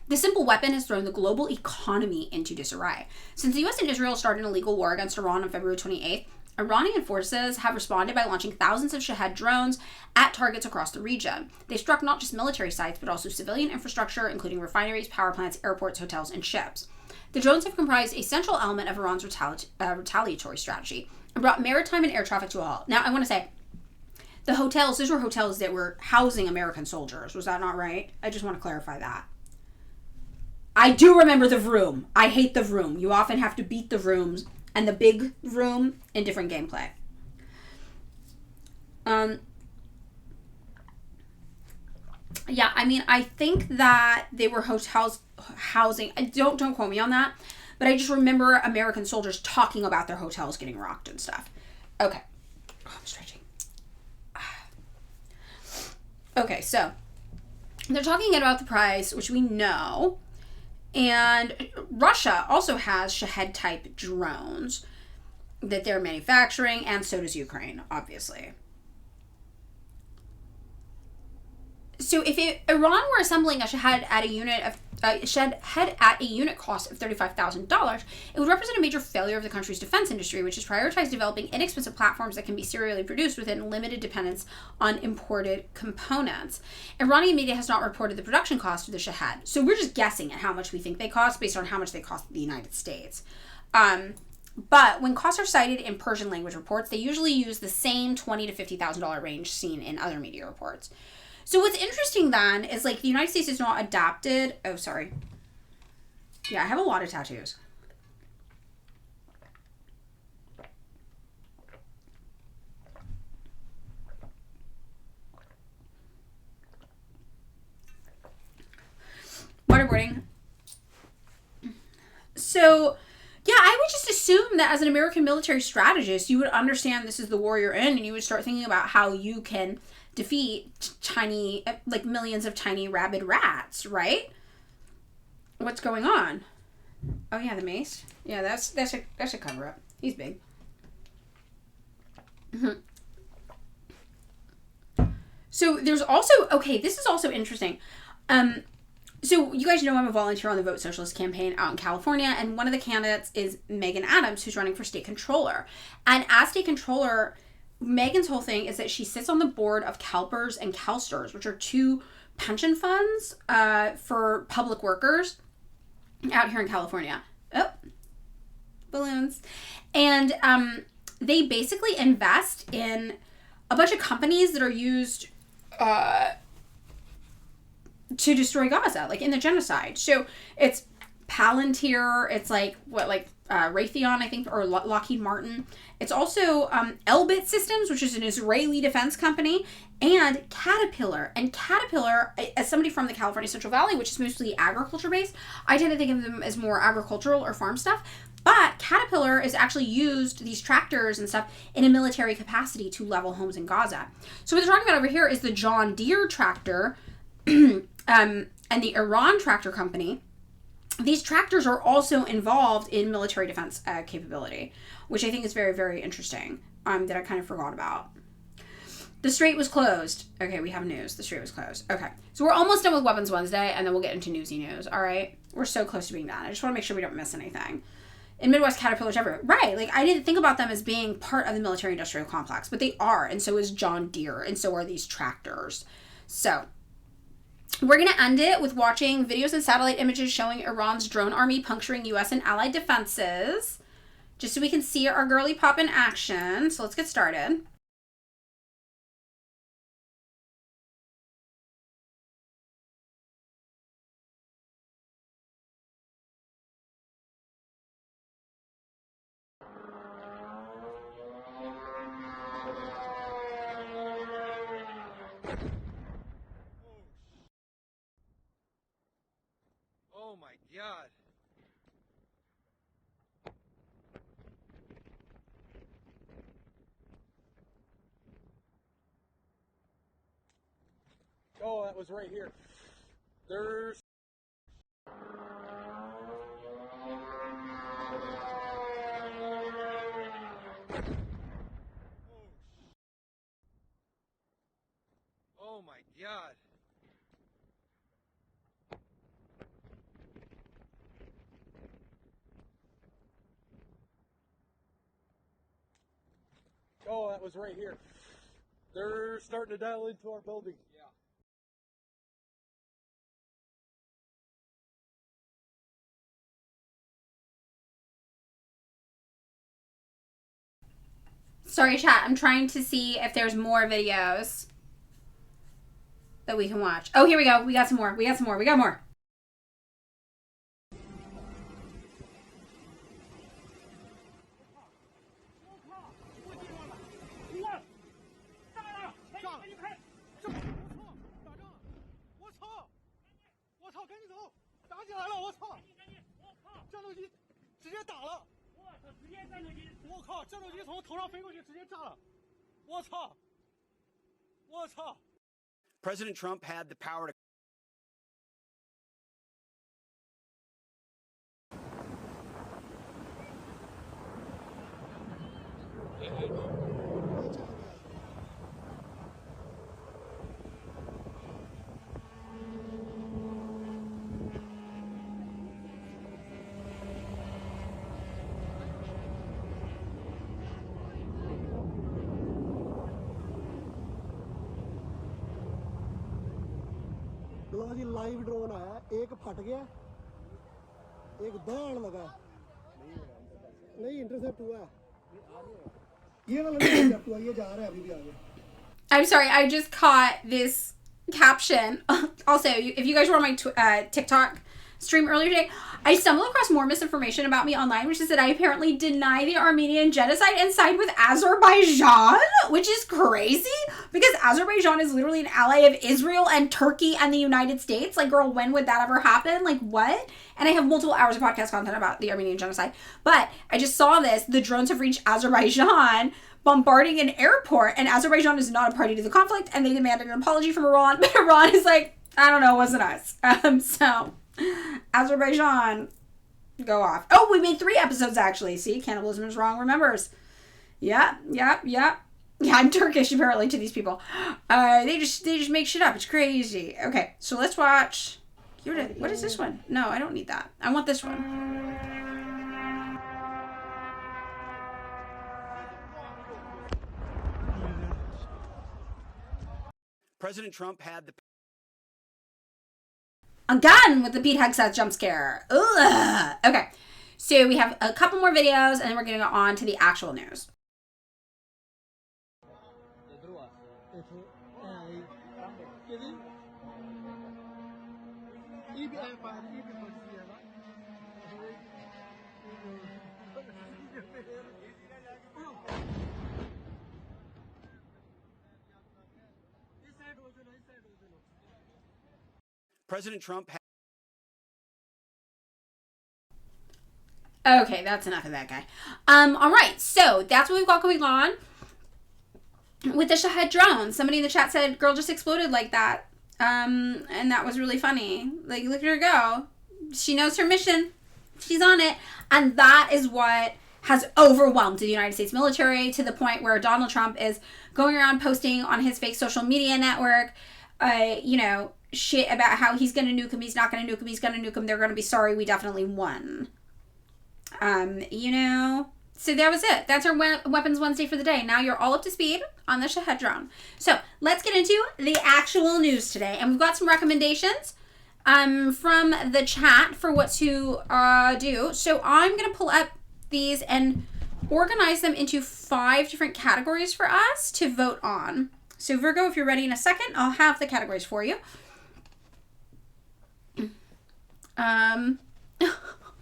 S2: The simple weapon has thrown the global economy into disarray. Since the U.S. and Israel started an illegal war against Iran on February 28th, Iranian forces have responded by launching thousands of Shahed drones at targets across the region. They struck not just military sites, but also civilian infrastructure, including refineries, power plants, airports, hotels, and ships. The drones have comprised a central element of Iran's retaliatory strategy and brought maritime and air traffic to a halt. Now, I want to say, the hotels, those were hotels that were housing American soldiers. Was that not right? I just want to clarify that. I do remember the Vroom. I hate the Vroom. You often have to beat the Vrooms and the big Vroom in different gameplay. Yeah, I mean, I think that they were hotels housing. Don't quote me on that, but I just remember American soldiers talking about their hotels getting rocked and stuff. Okay. Oh, I'm stretching. Okay, so they're talking about the price, which we know. And Russia also has Shahed-type drones that they're manufacturing, and so does Ukraine, obviously. So if Iran were assembling a Shahed at a unit cost of $35,000, it would represent a major failure of the country's defense industry, which has prioritized developing inexpensive platforms that can be serially produced within limited dependence on imported components. Iranian media has not reported the production cost of the Shahed, so we're just guessing at how much we think they cost based on how much they cost the United States. But when costs are cited in Persian language reports, they usually use the same $20,000 to $50,000 range seen in other media reports. So what's interesting then is like the United States has not adopted. Oh, sorry. Yeah, I have a lot of tattoos. Waterboarding. So, yeah, I would just assume that as an American military strategist, you would understand this is the war you're in, and you would start thinking about how you can defeat tiny, like millions of tiny rabid rats, right? What's going on? Oh yeah, the mace. Yeah, that's a cover up. He's big. So there's also, okay, this is also interesting. So you guys know I'm a volunteer on the Vote Socialist campaign out in California, and one of the candidates is Megan Adams, who's running for state controller. And as state controller, Megan's whole thing is that she sits on the board of CalPERS and CalSTRS, which are two pension funds for public workers out here in California. Oh, balloons. And they basically invest in a bunch of companies that are used to destroy Gaza, like in the genocide. So it's Palantir, it's like Raytheon, I think, or Lockheed Martin. It's also Elbit Systems, which is an Israeli defense company, and Caterpillar. And Caterpillar, as somebody from the California Central Valley, which is mostly agriculture based, I tend to think of them as more agricultural or farm stuff. But Caterpillar is actually used, these tractors and stuff, in a military capacity to level homes in Gaza. So what they're talking about over here is the John Deere tractor and the Iran Tractor Company. These tractors are also involved in military defense capability, which I think is very, very interesting, that I kind of forgot about. The Strait was closed. Okay, we have news. The Strait was closed. Okay, so we're almost done with Weapons Wednesday, and then we'll get into newsy news, all right? We're so close to being done. I just want to make sure we don't miss anything. In Midwest, Caterpillar's everywhere. Right, like I didn't think about them as being part of the military-industrial complex, but they are, and so is John Deere, and so are these tractors. So we're going to end it with watching videos and satellite images showing Iran's drone army puncturing U.S. and allied defenses, just so we can see our girly pop in action. So let's get started.
S5: Oh my God. Oh, that was right here. There's... Oh my God. Oh, that was right here. They're starting to dial into our building. Yeah.
S2: Sorry, chat. I'm trying to see if there's more videos that we can watch. Oh, here we go. We got some more. We got more.
S6: President Trump had the power to
S7: जी live drone आया एक फट गया एक दौड़ लगा नहीं intercept हुआ ये वाला इंटरसेप्ट हुआ ये जा रहा है अभी भी आगे
S2: I'm sorry, I just caught this caption. Also, if you guys were on my TikTok stream earlier today, I stumbled across more misinformation about me online, which is that I apparently deny the Armenian genocide and side with Azerbaijan, which is crazy because Azerbaijan is literally an ally of Israel and Turkey and the United States. Like, girl, when would that ever happen? Like, what? And I have multiple hours of podcast content about the Armenian genocide. But I just saw this. The drones have reached Azerbaijan, bombarding an airport, and Azerbaijan is not a party to the conflict, and they demanded an apology from Iran, but Iran is like, I don't know, it wasn't us. So, Azerbaijan, go off. Oh, we made 3 episodes, actually. See, cannibalism is wrong, remembers. Yeah, I'm Turkish, apparently, to these people. They just make shit up. It's crazy. Okay, so let's watch. What is this one? No, I don't need that. I want this one.
S6: President Trump had the
S2: Again with the Pete Hegseth jump scare. Ugh. Okay, so we have a couple more videos, and then we're going to go on to the actual news.
S6: President Trump had
S2: Okay, that's enough of that guy. All right, so that's what we've got going on with the Shahed drone. Somebody in the chat said, "Girl just exploded like that," and that was really funny. Like, look at her go. She knows her mission. She's on it, and that is what has overwhelmed the United States military to the point where Donald Trump is going around posting on his fake social media network, shit about how he's going to nuke him, he's not going to nuke him, he's going to nuke him, they're going to be sorry, we definitely won. So that was it. That's our Weapons Wednesday for the day. Now you're all up to speed on the Shahed drone. So let's get into the actual news today. And we've got some recommendations from the chat for what to do. So I'm going to pull up these and organize them into 5 different categories for us to vote on. So Virgo, if you're ready in a second, I'll have the categories for you.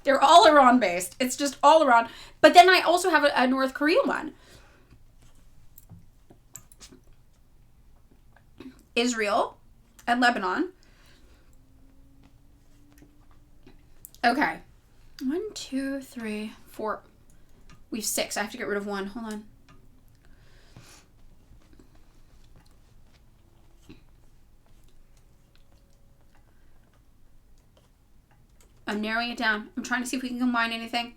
S2: They're all Iran based. It's just all Iran. But then I also have a North Korea one. Israel and Lebanon. Okay. 1, 2, 3, 4. We have 6. I have to get rid of 1. Hold on. I'm narrowing it down. I'm trying to see if we can combine anything.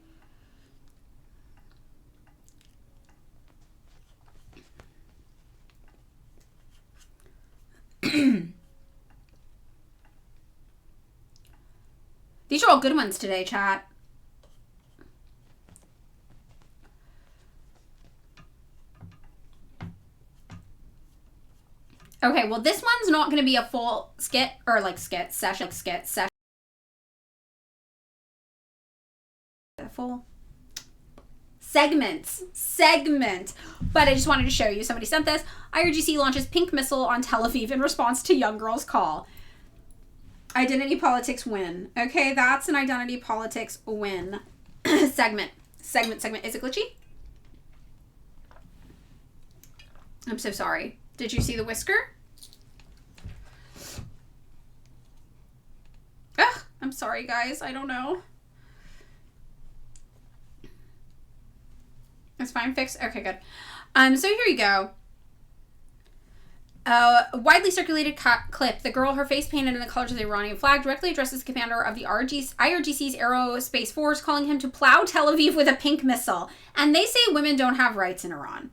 S2: These are all good ones today, chat. Okay, well, this one's not going to be a full skit or skit session. Full segment. But I just wanted to show you. Somebody sent this. IRGC launches pink missile on Tel Aviv in response to young girl's call. Identity politics win. Okay, that's an identity politics win. Segment. Is it glitchy? I'm so sorry. Did you see the whisker? Ugh, I'm sorry, guys. I don't know. It's fine, fixed? Okay, good. So here you go. Widely circulated clip. The girl, her face painted in the colors of the Iranian flag, directly addresses the commander of the IRGC's Aerospace Force, calling him to plow Tel Aviv with a pink missile. And they say women don't have rights in Iran.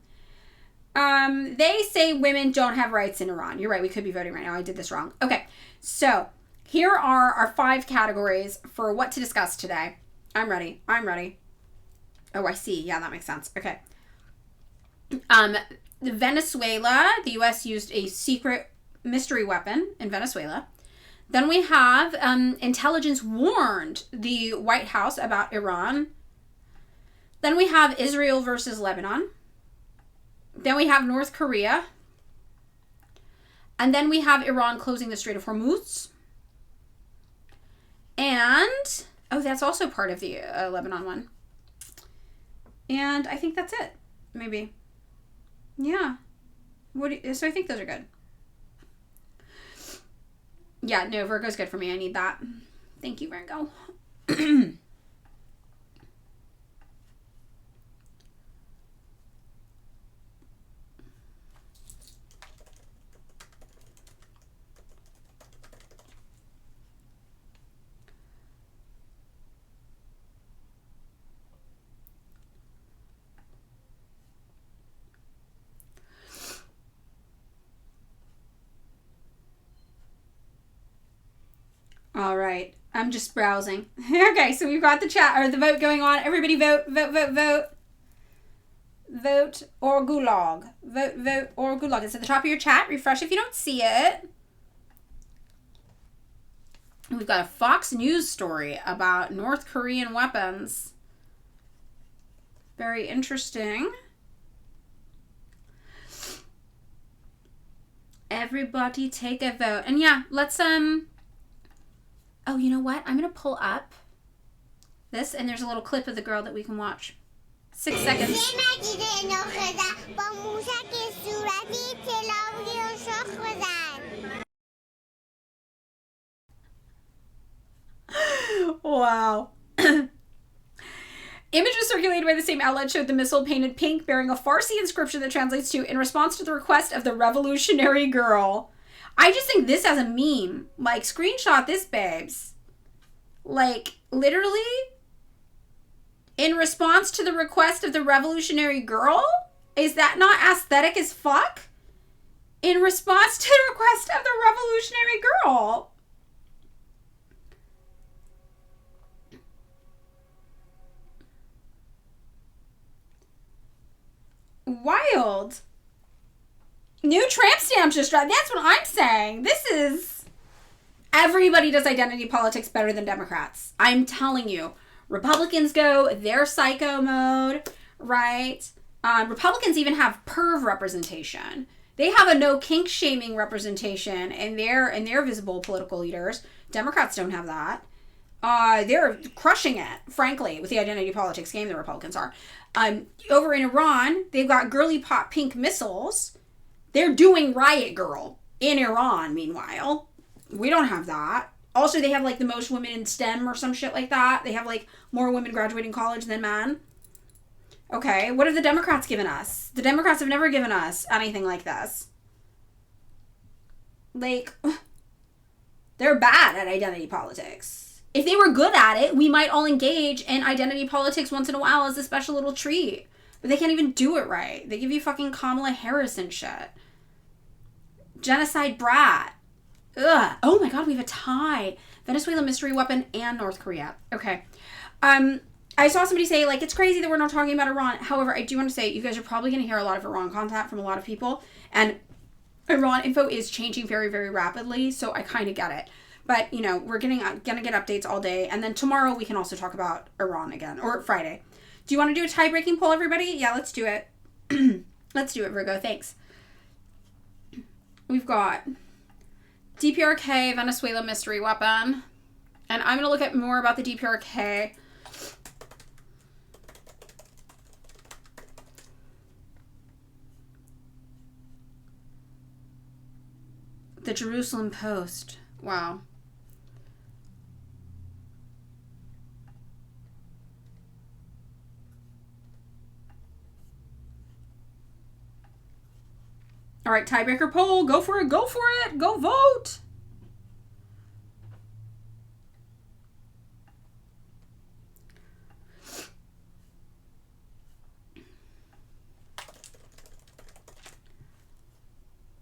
S2: They say women don't have rights in Iran. You're right, we could be voting right now. I did this wrong. Okay, so here are our 5 categories for what to discuss today. I'm ready. Oh, I see. Yeah, that makes sense. Okay. Venezuela, the U.S. used a secret mystery weapon in Venezuela. Then we have intelligence warned the White House about Iran. Then we have Israel versus Lebanon. Then we have North Korea. And then we have Iran closing the Strait of Hormuz. And, oh, that's also part of the Lebanon one. And I think that's it. Maybe. Yeah. So I think those are good. Yeah, no, Virgo's good for me. I need that. Thank you, Virgo. All right. I'm just browsing. Okay, so we've got the chat or the vote going on. Everybody vote. Vote or gulag. Vote or gulag. It's at the top of your chat. Refresh if you don't see it. We've got a Fox News story about North Korean weapons. Very interesting. Everybody take a vote. And yeah, let's oh, you know what? I'm gonna pull up this, and there's a little clip of the girl that we can watch. 6 seconds. Wow. Images circulated by the same outlet showed the missile painted pink, bearing a Farsi inscription that translates to, in response to the request of the revolutionary girl. I just think this as a meme. Like, screenshot this, babes. Like, literally, in response to the request of the revolutionary girl? Is that not aesthetic as fuck? In response to the request of the revolutionary girl. Wild. New tramp stamps just dropped. That's what I'm saying. This is... Everybody does identity politics better than Democrats. I'm telling you. Republicans go their psycho mode, right? Republicans even have perv representation. They have a no kink shaming representation in their visible political leaders. Democrats don't have that. They're crushing it, frankly, with the identity politics game, the Republicans are. Over in Iran, they've got girly pop pink missiles. They're doing Riot Girl in Iran, meanwhile. We don't have that. Also, they have, like, the most women in STEM or some shit like that. They have, like, more women graduating college than men. Okay, what have the Democrats given us? The Democrats have never given us anything like this. Like, they're bad at identity politics. If they were good at it, we might all engage in identity politics once in a while as a special little treat. But they can't even do it right. They give you fucking Kamala Harris and shit. Genocide brat. Ugh. Oh my god, we have a tie. Venezuela mystery weapon and North Korea. Okay. I saw somebody say, like, it's crazy that we're not talking about Iran. However, I do want to say, you guys are probably going to hear a lot of Iran content from a lot of people. And Iran info is changing very, very rapidly. So I kind of get it. But, you know, we're gonna get updates all day. And then tomorrow we can also talk about Iran again. Or Friday. Do you want to do a tie-breaking poll, everybody? Yeah, let's do it. Let's do it, Virgo. Thanks. We've got DPRK, Venezuela mystery weapon. And I'm going to look at more about the DPRK. The Jerusalem Post. Wow. All right, tiebreaker poll. Go for it. Go for it. Go vote.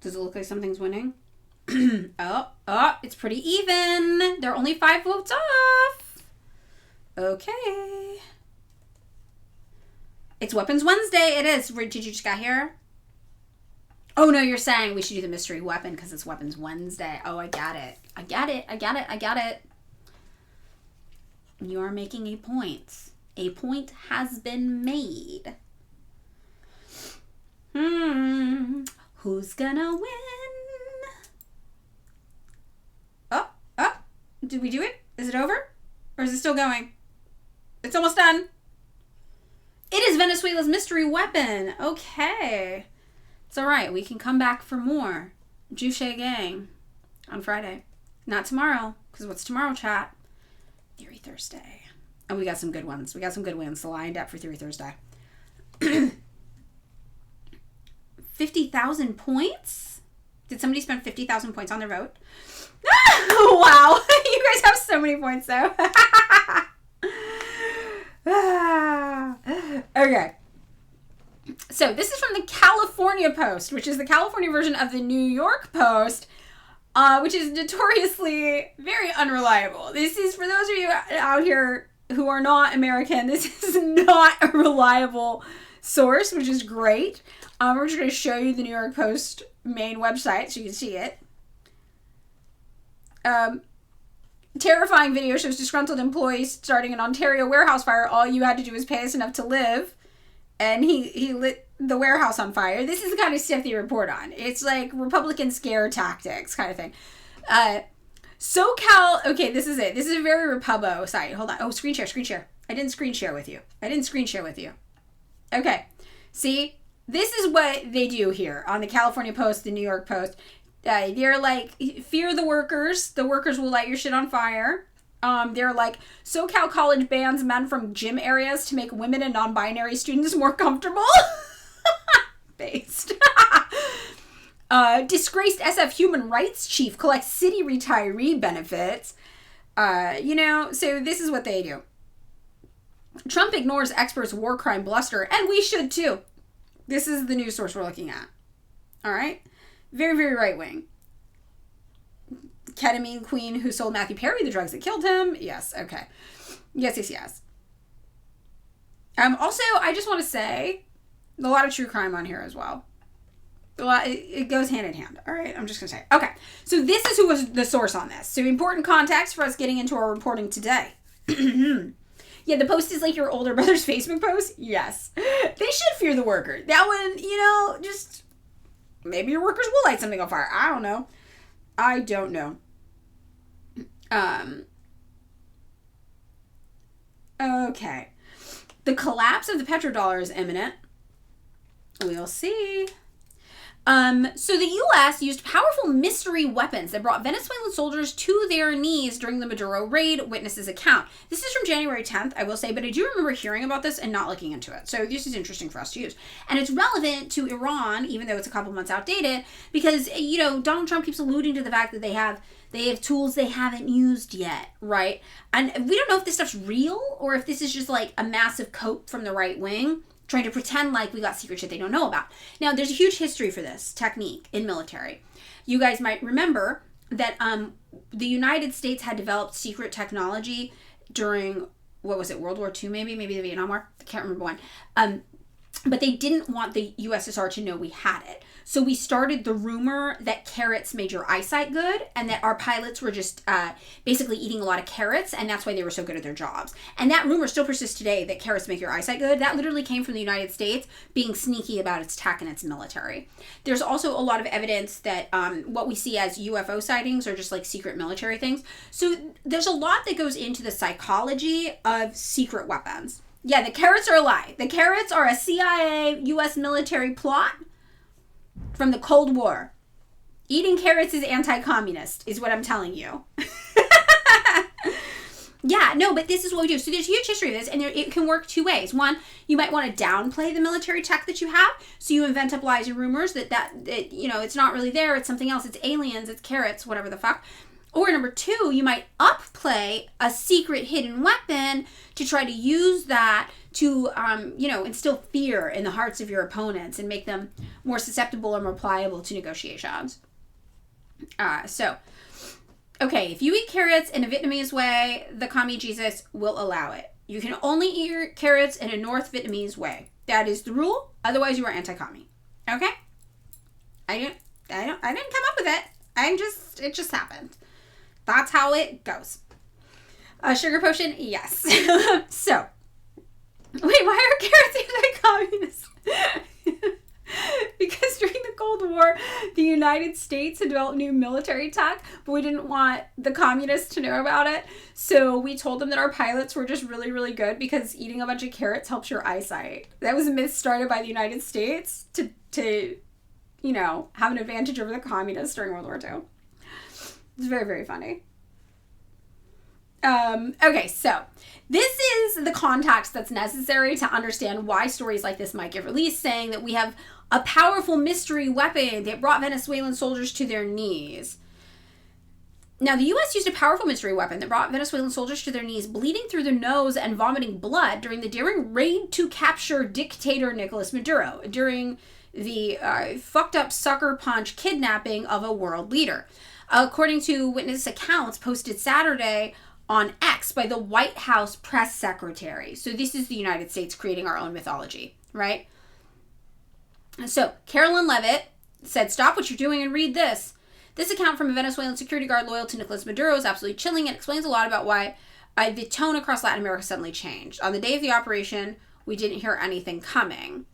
S2: Does it look like something's winning? Oh, it's pretty even. They're only 5 votes off. Okay. It's Weapons Wednesday. It is. Did you just got here? Oh, no, you're saying we should do the mystery weapon because it's Weapons Wednesday. Oh, I got it. I got it. You are making a point. A point has been made. Who's gonna win? Oh, did we do it? Is it over? Or is it still going? It's almost done. It is Venezuela's mystery weapon. Okay. It's all right. We can come back for more Shahed Gang on Friday. Not tomorrow, because what's tomorrow, chat? Theory Thursday. And we got some good ones. We got some good wins lined up for Theory Thursday. 50,000 points? Did somebody spend 50,000 points on their vote? Wow. You guys have so many points, though. Okay. So this is from the California Post, which is the California version of the New York Post, which is notoriously very unreliable. This is, for those of you out here who are not American, this is not a reliable source, which is great. We're just going to show you the New York Post main website so you can see it. Terrifying video shows disgruntled employees starting an Ontario warehouse fire. All you had to do was pay us enough to live. And he lit the warehouse on fire. This is the kind of stuff they report on. It's like Republican scare tactics kind of thing. SoCal, okay, this is it. This is a very Repubbo site. Hold on. Oh, screen share. I didn't screen share with you. Okay. See? This is what they do here on the California Post, the New York Post. They're like, fear the workers. The workers will light your shit on fire. They're like, SoCal College bans men from gym areas to make women and non-binary students more comfortable. Based. Disgraced SF human rights chief collects city retiree benefits. So this is what they do. Trump ignores experts' war crime bluster, and we should too. This is the news source we're looking at. All right? Very, very right-wing. Ketamine queen who sold Matthew Perry the drugs that killed him. Yes, okay. Yes. Also, I just want to say, a lot of true crime on here as well. It goes hand in hand. All right, I'm just going to say. Okay, so this is who was the source on this. So important context for us getting into our reporting today. Yeah, the post is like your older brother's Facebook post. Yes. They should fear the worker. That one, just maybe your workers will light something on fire. I don't know. Okay. The collapse of the petrodollar is imminent. We'll see. So the U.S. used powerful mystery weapons that brought Venezuelan soldiers to their knees during the Maduro raid, witnesses account. This is from January 10th, I will say, but I do remember hearing about this and not looking into it. So this is interesting for us to use. And it's relevant to Iran, even though it's a couple months outdated, because, Donald Trump keeps alluding to the fact that they have tools they haven't used yet, right? And we don't know if this stuff's real or if this is just like a massive coat from the right wing trying to pretend like we got secret shit they don't know about. Now, there's a huge history for this technique in military. You guys might remember that the United States had developed secret technology during, World War II maybe the Vietnam War? I can't remember when. But they didn't want the USSR to know we had it. So we started the rumor that carrots made your eyesight good and that our pilots were just basically eating a lot of carrots, and that's why they were so good at their jobs. And that rumor still persists today, that carrots make your eyesight good. That literally came from the United States being sneaky about its tech and its military. There's also a lot of evidence that what we see as UFO sightings are just like secret military things. So there's a lot that goes into the psychology of secret weapons. Yeah, the carrots are a lie. The carrots are a CIA U.S. military plot from the Cold War. Eating carrots is anti-communist, is what I'm telling you. Yeah, no, but this is what we do. So there's a huge history of this, and it can work two ways. One, you might want to downplay the military tech that you have, so you invent up lies and rumors that it's not really there, it's something else, it's aliens, it's carrots, whatever the fuck. Or number two, you might upplay a secret hidden weapon to try to use that to, instill fear in the hearts of your opponents and make them more susceptible or more pliable to negotiations. Okay, if you eat carrots in a Vietnamese way, the commie Jesus will allow it. You can only eat your carrots in a North Vietnamese way. That is the rule. Otherwise, you are anti-commie. Okay? I didn't come up with it. It just happened. That's how it goes. A sugar potion? Yes. So, wait, why are carrots anti-communist? Because during the Cold War, the United States had developed new military tech, but we didn't want the communists to know about it. So we told them that our pilots were just really, really good because eating a bunch of carrots helps your eyesight. That was a myth started by the United States to have an advantage over the communists during World War II. It's very, very funny. Okay, so this is the context that's necessary to understand why stories like this might get released, saying that we have a powerful mystery weapon that brought Venezuelan soldiers to their knees. Now, the U.S. used a powerful mystery weapon that brought Venezuelan soldiers to their knees, bleeding through their nose and vomiting blood during the daring raid to capture dictator Nicolas Maduro, during the fucked up sucker punch kidnapping of a world leader. According to witness accounts posted Saturday on X by the White House press secretary. So this is the United States creating our own mythology, right? So Carolyn Levitt said, "Stop what you're doing and read this. This account from a Venezuelan security guard loyal to Nicolas Maduro is absolutely chilling and explains a lot about why the tone across Latin America suddenly changed. On the day of the operation, we didn't hear anything coming.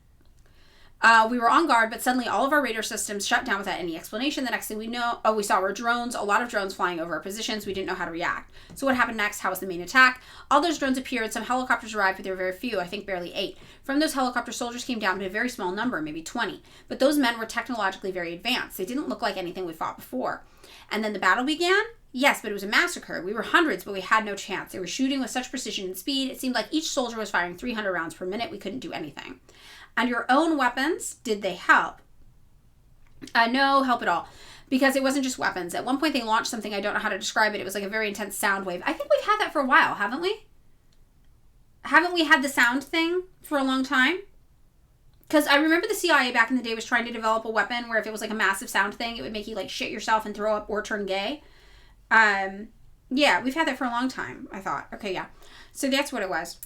S2: We were on guard, but suddenly all of our radar systems shut down without any explanation. The next thing we saw were drones, a lot of drones flying over our positions. We didn't know how to react. So what happened next? How was the main attack? All those drones appeared. Some helicopters arrived, but there were very few, I think barely 8. From those helicopters, soldiers came down to a very small number, maybe 20. But those men were technologically very advanced. They didn't look like anything we fought before. And then the battle began? Yes, but it was a massacre. We were hundreds, but we had no chance. They were shooting with such precision and speed. It seemed like each soldier was firing 300 rounds per minute. We couldn't do anything. And your own weapons, did they help? No help at all. Because it wasn't just weapons. At one point they launched something, I don't know how to describe it. It was like a very intense sound wave. I think we've had that for a while, haven't we? Haven't we had the sound thing for a long time? Because I remember the CIA back in the day was trying to develop a weapon where if it was like a massive sound thing, it would make you like shit yourself and throw up or turn gay. Yeah, we've had that for a long time, I thought. Okay, yeah. So that's what it was.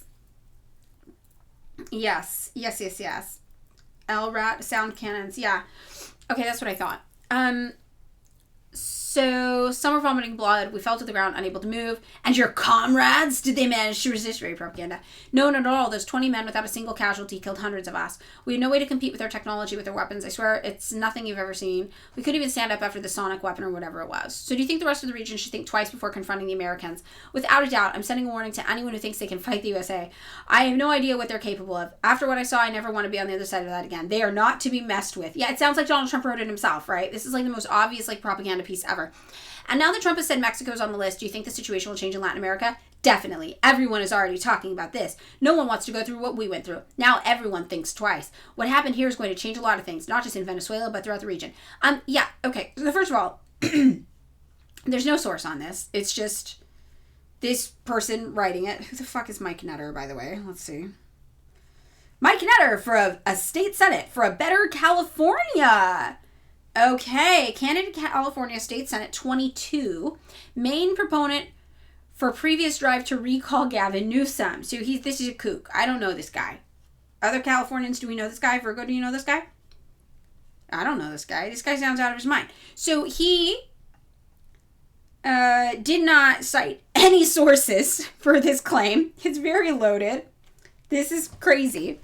S2: Yes. LRAT sound cannons. Yeah. Okay, that's what I thought. So some were vomiting blood. We fell to the ground, unable to move. And your comrades, did they manage to resist? Very propaganda. No, not at all. Those 20 men without a single casualty killed hundreds of us. We had no way to compete with their technology, with their weapons. I swear, it's nothing you've ever seen. We couldn't even stand up after the sonic weapon or whatever it was. So do you think the rest of the region should think twice before confronting the Americans? Without a doubt, I'm sending a warning to anyone who thinks they can fight the USA. I have no idea what they're capable of. After what I saw, I never want to be on the other side of that again. They are not to be messed with. Yeah, it sounds like Donald Trump wrote it himself, right? This is like the most obvious like propaganda piece ever. And now that Trump has said Mexico's on the list, do you think the situation will change in Latin America? Definitely. Everyone is already talking about this. No one wants to go through what we went through. Now everyone thinks twice. What happened here is going to change a lot of things, not just in Venezuela, but throughout the region. Yeah, okay. So first of all, there's no source on this. It's just this person writing it. Who the fuck is Mike Netter, by the way? Let's see. Mike Netter for a state senate for a better California. Okay, candidate California State Senate 22, main proponent for previous drive to recall Gavin Newsom. So this is a kook. I don't know this guy. Other Californians, do we know this guy? Virgo, do you know this guy? I don't know this guy. This guy sounds out of his mind. So he did not cite any sources for this claim. It's very loaded. This is crazy.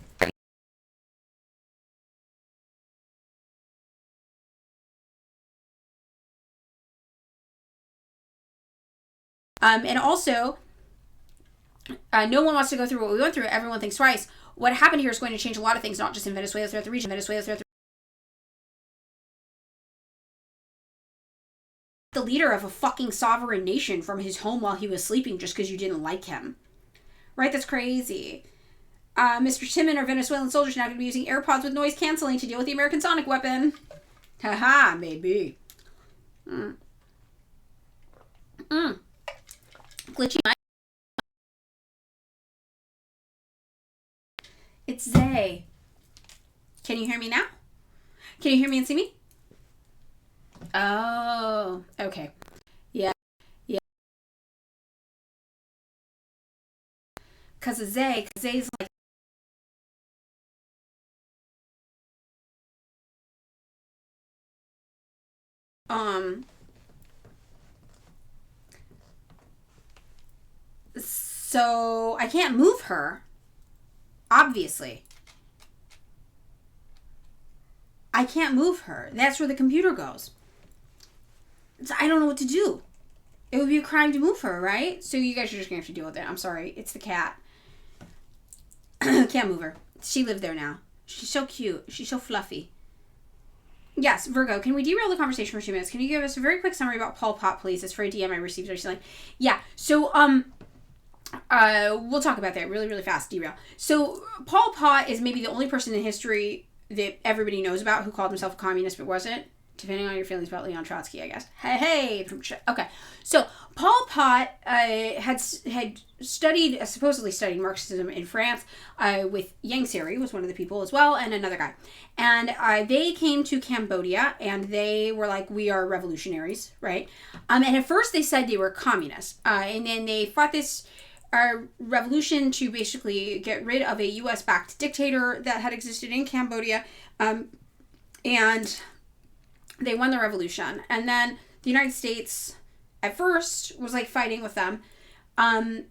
S2: And also, no one wants to go through what we went through. Everyone thinks twice. What happened here is going to change a lot of things, not just in Venezuela, throughout the region. The leader of a fucking sovereign nation from his home while he was sleeping just because you didn't like him. Right? That's crazy. Mr. Timon, our Venezuelan soldiers, now going to be using AirPods with noise canceling to deal with the American sonic weapon. Haha, maybe. Glitchy mic. It's Zay. Can you hear me now? Can you hear me and see me? Oh, okay. Yeah. Because of Zay. Because Zay's like... So, I can't move her. Obviously. I can't move her. That's where the computer goes. So I don't know what to do. It would be a crime to move her, right? So you guys are just going to have to deal with it. I'm sorry. It's the cat. Can't move her. She lived there now. She's so cute. She's so fluffy. Yes, Virgo, can we derail the conversation for 2 minutes? Can you give us a very quick summary about Pol Pot, please? It's for a DM I received recently. Yeah, so, we'll talk about that really, really fast, derail. So, Pol Pot is maybe the only person in history that everybody knows about who called himself a communist but wasn't. Depending on your feelings about Leon Trotsky, I guess. Hey. Okay. So, Pol Pot had studied, supposedly studied Marxism in France with Yang Seri, was one of the people as well, and another guy. And they came to Cambodia, and they were like, we are revolutionaries, right? And at first they said they were communists. And then they fought this revolution to basically get rid of a U.S.-backed dictator that had existed in Cambodia. and they won the revolution. And then the United States at first was like fighting with them. And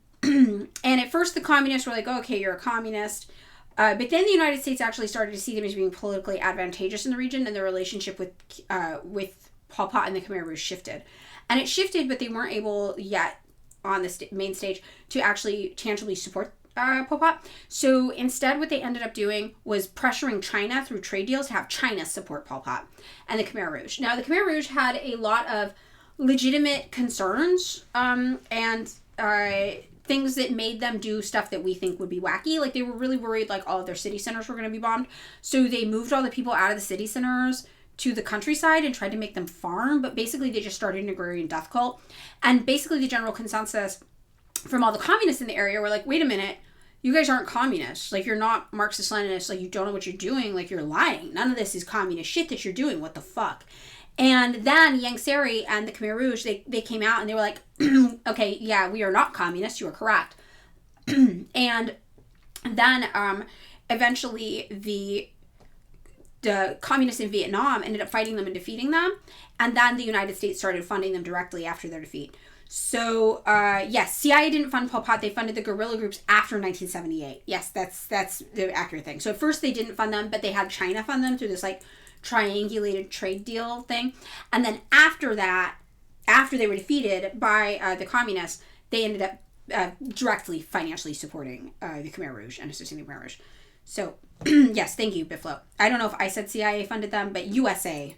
S2: at first the communists were like, oh, okay, you're a communist. But then the United States actually started to see them as being politically advantageous in the region, and their relationship with Pol Pot and the Khmer Rouge shifted. And it shifted, but they weren't able yet on the main stage to actually tangibly support Pol Pot. So instead, what they ended up doing was pressuring China through trade deals to have China support Pol Pot and the Khmer Rouge. Now, the Khmer Rouge had a lot of legitimate concerns and things that made them do stuff that we think would be wacky. Like, they were really worried, like, all of their city centers were going to be bombed. So they moved all the people out of the city centers to the countryside and tried to make them farm. But basically, they just started an agrarian death cult. And basically, the general consensus from all the communists in the area were like, wait a minute, you guys aren't communists. Like, you're not Marxist-Leninists. Like, you don't know what you're doing. Like, you're lying. None of this is communist shit that you're doing. What the fuck? And then Yang Seri and the Khmer Rouge, they came out and they were like, okay, yeah, we are not communists. You are correct. And then eventually the communists in Vietnam ended up fighting them and defeating them. And then the United States started funding them directly after their defeat. So, yes, CIA didn't fund Pol Pot. They funded the guerrilla groups after 1978. Yes, that's the accurate thing. So at first they didn't fund them, but they had China fund them through this, like, triangulated trade deal thing. And then after that, after they were defeated by the communists, they ended up directly financially supporting the Khmer Rouge and assisting the Khmer Rouge. So, yes, thank you, Biflo. I don't know if I said CIA funded them, but USA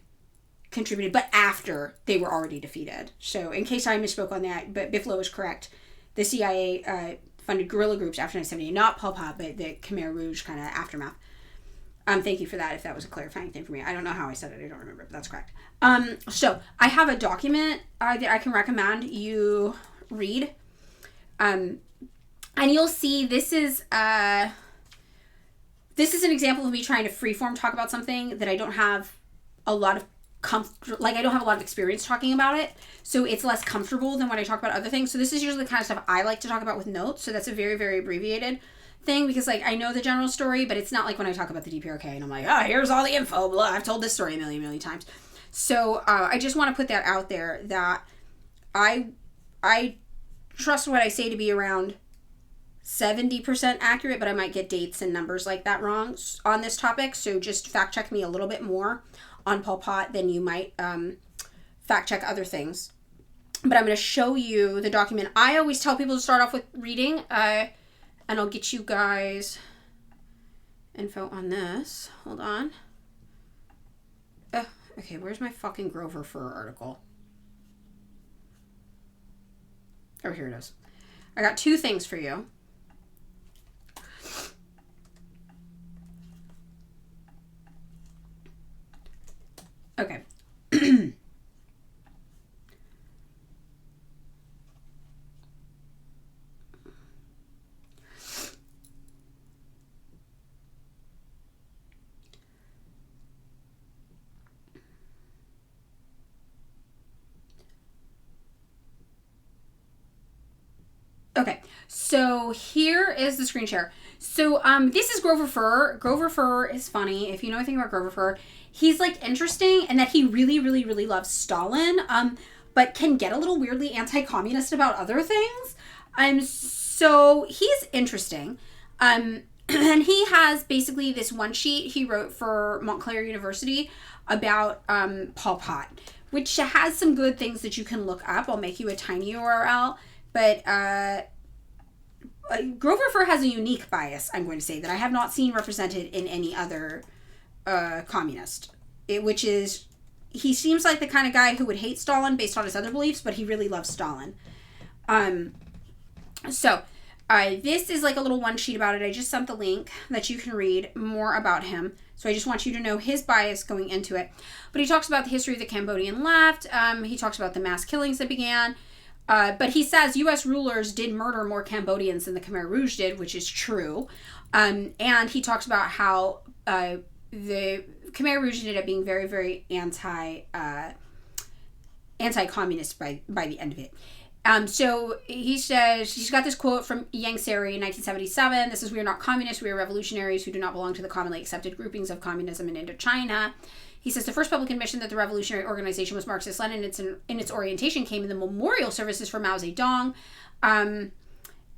S2: contributed, but after they were already defeated. So, in case I misspoke on that, but Biflo is correct. The CIA funded guerrilla groups after 1978, not Pol Pot, but the Khmer Rouge kind of aftermath. Thank you for that, if that was a clarifying thing for me. I don't know how I said it. I don't remember, but that's correct. So I have a document that I can recommend you read. And you'll see this is an example of me trying to freeform talk about something that I don't have a lot of I don't have a lot of experience talking about it. So it's less comfortable than when I talk about other things. So this is usually the kind of stuff I like to talk about with notes. So that's a very, very abbreviated thing, because like I know the general story, but it's not like when I talk about the DPRK and I'm like, oh, here's all the info, blah, I've told this story a million times. So I just want to put that out there that I trust what I say to be around 70% accurate, but I might get dates and numbers like that wrong on this topic. So just fact check me a little bit more on Pol Pot than you might fact check other things. But I'm going to show you the document. I always tell people to start off with reading. And I'll get you guys info on this. Hold on. Okay, where's my fucking Grover Fur article? Oh, here it is. I got two things for you. Okay. Okay, so here is the screen share. So this is Grover Fur. Grover Fur is funny. If you know anything about Grover Fur, he's like interesting in that he really, really, really loves Stalin, but can get a little weirdly anti-communist about other things. So he's interesting. And he has basically this one sheet he wrote for Montclair University about Pol Pot, which has some good things that you can look up. I'll make you a tiny URL. But Grover Fur has a unique bias, I'm going to say, that I have not seen represented in any other communist. Which is, he seems like the kind of guy who would hate Stalin based on his other beliefs, but he really loves Stalin. This is like a little one sheet about it. I just sent the link that you can read more about him. So I just want you to know his bias going into it. But he talks about the history of the Cambodian left. He talks about the mass killings that began. But he says U.S. rulers did murder more Cambodians than the Khmer Rouge did, which is true. And he talks about how the Khmer Rouge ended up being very, very anti-communist by the end of it. So he says, he's got this quote from Yang Seri in 1977. This is, "We are not communists, we are revolutionaries who do not belong to the commonly accepted groupings of communism in Indochina."
S1: He says the first public admission that the revolutionary organization was Marxist-Lenin in its orientation came in the memorial services for Mao Zedong.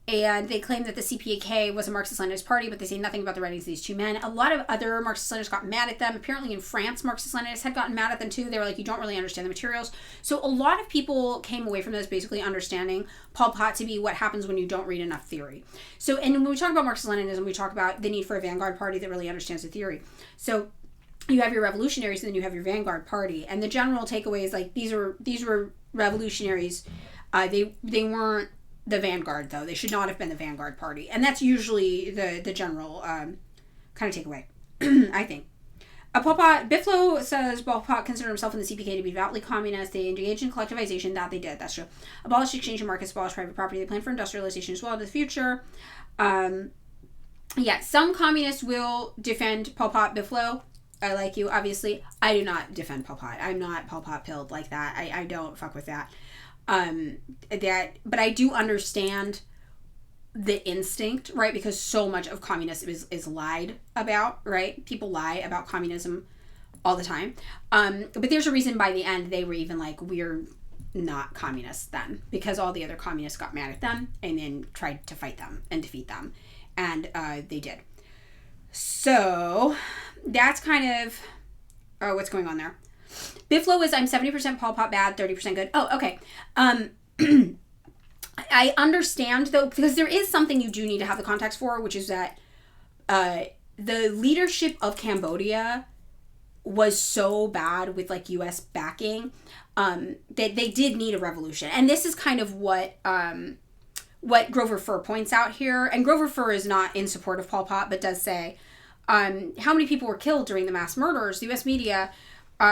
S1: And they claim that the CPAK was a Marxist-Leninist party, but they say nothing about the writings of these two men. A lot of other Marxist-Leninists got mad at them. Apparently in France, Marxist-Leninists had gotten mad at them too. They were like, you don't really understand the materials. So a lot of people came away from this basically understanding Pol Pot to be what happens when you don't read enough theory. So, and when we talk about Marxist-Leninism, we talk about the need for a vanguard party that really understands the theory. So you have your revolutionaries and then you have your vanguard party. And the general takeaway is like, these were revolutionaries. They weren't the vanguard, though. They should not have been the vanguard party. And that's usually the general kind of takeaway, I think. Pol Pot, Biflo says Pol Pot considered himself and the CPK to be devoutly communist. They engaged in collectivization. That they did. That's true. Abolished exchange and markets, abolished private property. They planned for industrialization as well in the future. Yeah, some communists will defend Pol Pot, Biflo. I like you, obviously. I do not defend Pol Pot. I'm not Pol Pot pilled like that. I don't fuck with that. But I do understand the instinct, right? Because so much of communism is lied about, right? People lie about communism all the time. But there's a reason by the end they were even like, we're not communists then, because all the other communists got mad at them and then tried to fight them and defeat them. And they did. So that's kind of what's going on there. Biflo is I'm 70% Pol Pot bad, 30% good. Oh, okay. I understand though, because there is something you do need to have the context for, which is that the leadership of Cambodia was so bad with like U.S. backing that they did need a revolution. And this is kind of what Grover Furr points out here. And Grover Furr is not in support of Pol Pot, but does say how many people were killed during the mass murders. The U.S. media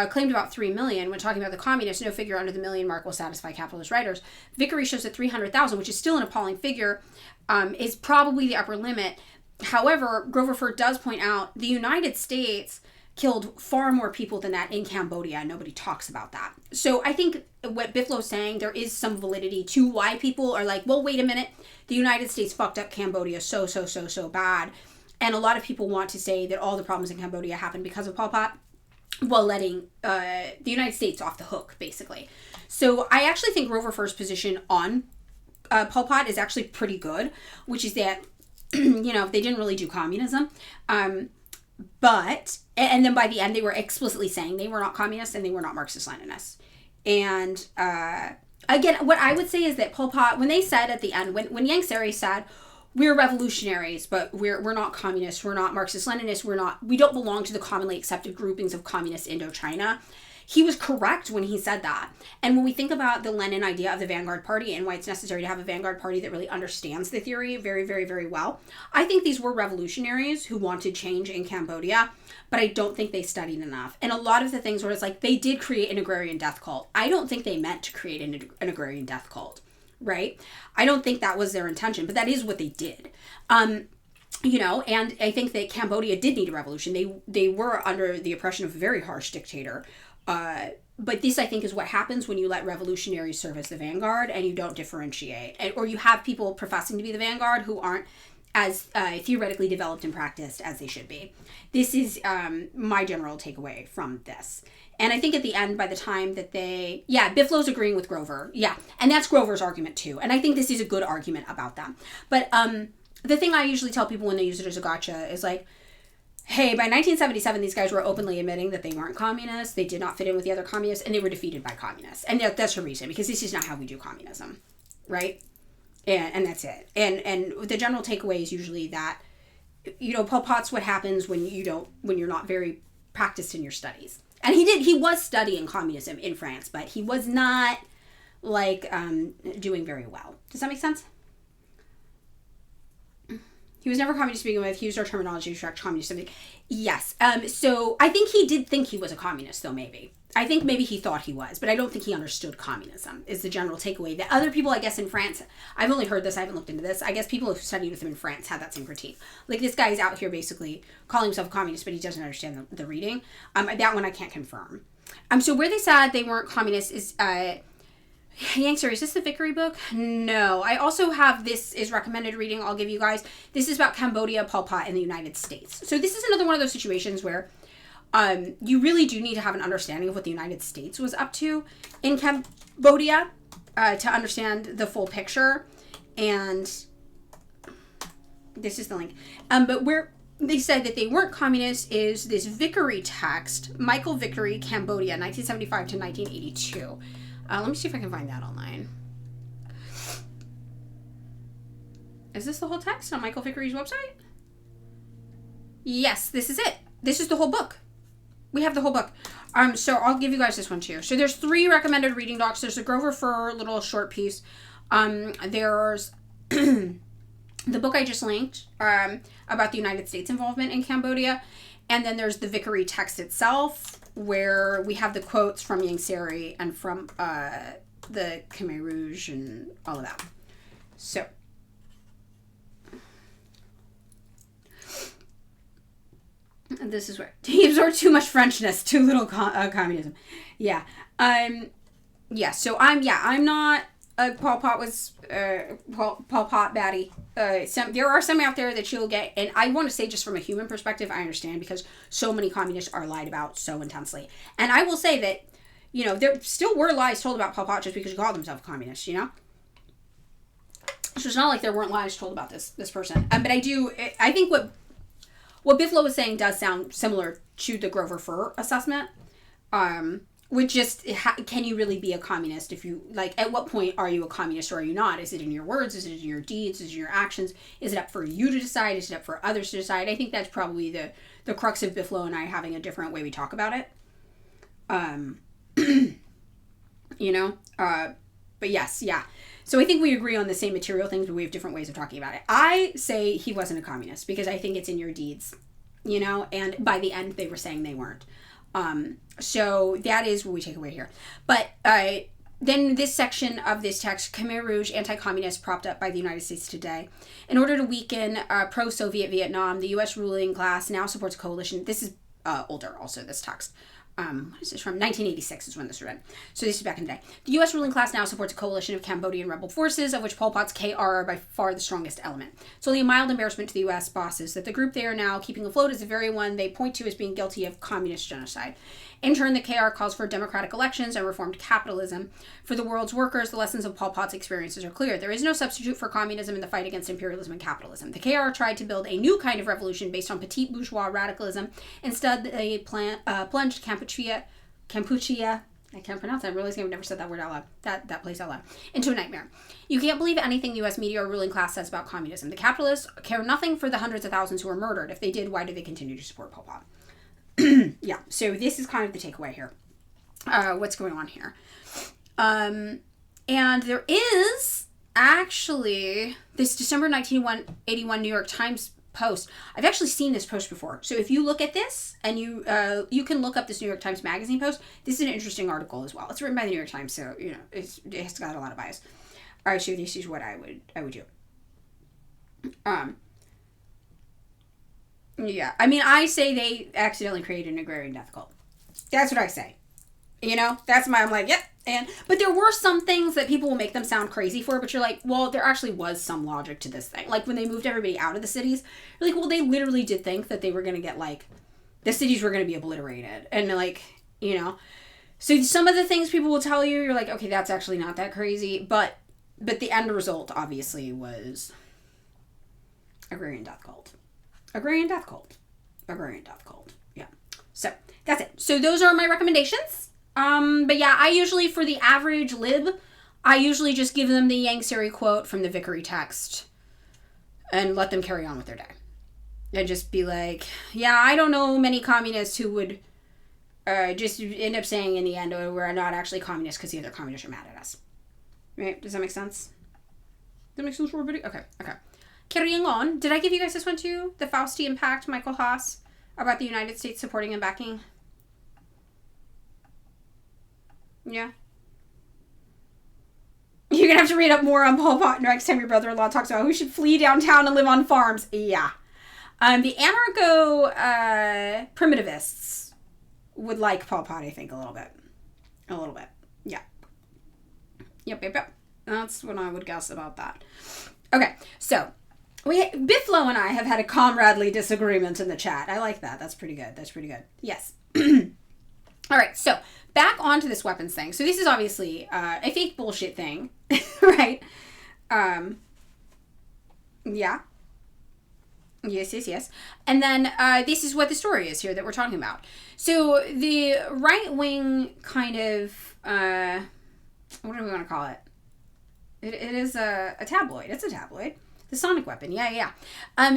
S1: claimed about 3 million. When talking about the communists, no figure under the million mark will satisfy capitalist writers. Vickery shows that 300,000, which is still an appalling figure, is probably the upper limit. However, Grover Furr does point out the United States killed far more people than that in Cambodia. Nobody talks about that. So I think what Biflo's saying, there is some validity to why people are like, well, wait a minute. The United States fucked up Cambodia so bad. And a lot of people want to say that all the problems in Cambodia happened because of Pol Pot, while letting the United States off the hook, basically. So I actually think Grover Furr's position on Pol Pot is actually pretty good, which is that, you know, they didn't really do communism. But, and then by the end, they were explicitly saying they were not communists and they were not Marxist-Leninists. And again, what I would say is that Pol Pot, when they said at the end, when Yang Seri said, we're revolutionaries, but we're not communists, we're not Marxist-Leninists, we don't belong to the commonly accepted groupings of communist Indochina. He was correct when he said that. And when we think about the Lenin idea of the vanguard party and why it's necessary to have a vanguard party that really understands the theory very, very, very well, I think these were revolutionaries who wanted change in Cambodia, but I don't think they studied enough. And a lot of the things where it's like, they did create an agrarian death cult. I don't think they meant to create an agrarian death cult, right? I don't think that was their intention, but that is what they did. You know, and I think that Cambodia did need a revolution. They were under the oppression of a very harsh dictator. But this, I think, is what happens when you let revolutionaries serve as the vanguard and you don't differentiate. Or you have people professing to be the vanguard who aren't as theoretically developed and practiced as they should be. This is my general takeaway from this. And I think at the end, by the time that Biflo's agreeing with Grover. Yeah, and that's Grover's argument too. And I think this is a good argument about them. But the thing I usually tell people when they use it as a gotcha is like, hey, by 1977, these guys were openly admitting that they weren't communists, they did not fit in with the other communists, and they were defeated by communists. And that's her reason, because this is not how we do communism, right? And that's it. And the general takeaway is usually that, you know, Pol Pot's what happens when you're not very practiced in your studies. And he was studying communism in France, but he was not, like, doing very well. Does that make sense? He was never communist to begin with. He used our terminology to attract communist. Yes. So I think he did think he was a communist, though, maybe. I think maybe he thought he was, but I don't think he understood communism, is the general takeaway. That other people, I guess, in France, I've only heard this, I haven't looked into this. I guess people who studied with him in France had that same critique. Like, this guy is out here basically calling himself a communist, but he doesn't understand the reading. That one I can't confirm. So where they said they weren't communists is... Yang Seri, is this the Vickery book? No. I also have, this is recommended reading I'll give you guys. This is about Cambodia, Pol Pot, and the United States. So this is another one of those situations where
S2: you really do need to have an understanding of what the United States was up to in Cambodia to understand the full picture. And this is the link. But where they said that they weren't communists is this Vickery text, Michael Vickery, Cambodia, 1975 to 1982. Let me see if I can find that online. Is this the whole text on Michael Vickery's website? Yes, this is it. This is the whole book. We have the whole book. So I'll give you guys this one too. So there's 3 recommended reading docs. There's a Grover Furr little short piece. There's the book I just linked about the United States involvement in Cambodia. And then there's the Vickery text itself, where we have the quotes from Yang Seri and from the Khmer Rouge and all of that. So this is where he absorbed too much Frenchness, too little communism. Yeah. Yeah. So I'm not Pol Pot was Pol Pot baddie. There are some out there that you'll get, and I want to say, just from a human perspective, I understand, because so many communists are lied about so intensely. And I will say that, you know, there still were lies told about Pol Pot just because he called himself a communist, you know? So it's not like there weren't lies told about this person. But I think what Bifflo was saying does sound similar to the Grover Furr assessment. Which just, can you really be a communist if you, like, at what point are you a communist or are you not? Is it in your words? Is it in your deeds? Is it in your actions? Is it up for you to decide? Is it up for others to decide? I think that's probably the crux of Bifflo and I having a different way we talk about it. You know? But yes, yeah. So I think we agree on the same material things, but we have different ways of talking about it. I say he wasn't a communist because I think it's in your deeds, you know? And by the end, they were saying they weren't. So that is what we take away here. But then this section of this text, Khmer Rouge, anti-communist, propped up by the United States today. In order to weaken pro-Soviet Vietnam, the U.S. ruling class now supports a coalition. This is older also, this text. What is this from? 1986 is when this was read. So this is back in the day. The U.S. ruling class now supports a coalition of Cambodian rebel forces, of which Pol Pot's KR are by far the strongest element. It's only a mild embarrassment to the U.S. bosses that the group they are now keeping afloat is the very one they point to as being guilty of communist genocide. In turn, the KR calls for democratic elections and reformed capitalism. For the world's workers, the lessons of Pol Pot's experiences are clear. There is no substitute for communism in the fight against imperialism and capitalism. The KR tried to build a new kind of revolution based on petite bourgeois radicalism. Instead, they plunged Kampuchea, I can't pronounce that. I'm realizing I've never said that word out loud, that place out loud, into a nightmare. You can't believe anything the U.S. media or ruling class says about communism. The capitalists care nothing for the hundreds of thousands who were murdered. If they did, why do they continue to support Pol Pot? Yeah, so this is kind of the takeaway here. What's going on here? And there is actually this December 1981 New York Times post. I've actually seen this post before. So if you look at this and you can look up this New York Times Magazine post, this is an interesting article as well. It's written by the New York Times, so you know it's got a lot of bias. All right, so this is what I would do. Yeah, I mean, I say they accidentally created an agrarian death cult. That's what I say. You know, I'm like, yep. But there were some things that people will make them sound crazy for, but you're like, well, there actually was some logic to this thing. Like when they moved everybody out of the cities, you're like, well, they literally did think that they were going to get like, the cities were going to be obliterated. And like, you know, so some of the things people will tell you, you're like, okay, that's actually not that crazy. But the end result obviously was agrarian death cult. Agrarian death cult. Agrarian death cult. Yeah. So that's it. So those are my recommendations. But yeah, I usually, for the average lib, I usually just give them the Yang Seri quote from the Vickery text and let them carry on with their day. And just be like, yeah, I don't know many communists who would just end up saying in the end, oh, we're not actually communists because the other communists are mad at us. Right? Does that make sense? Does that make sense for everybody? Okay. Carrying on. Did I give you guys this one too? The Faustian Pact, Michael Haas, about the United States supporting and backing? Yeah. You're going to have to read up more on Pol Pot next time your brother-in-law talks about who should flee downtown and live on farms. Yeah. The anarcho-primitivists would like Pol Pot, I think, a little bit. Yeah. Yep. That's what I would guess about that. Okay, so Bifflo and I have had a comradely disagreement in the chat. I like that. That's pretty good. Yes. All right, so back onto this weapons thing. So this is obviously a fake bullshit thing, right? Yeah. Yes. And then this is what the story is here that we're talking about. So the right-wing kind of, what do we want to call it? It is a tabloid. It's a tabloid. The sonic weapon. Yeah.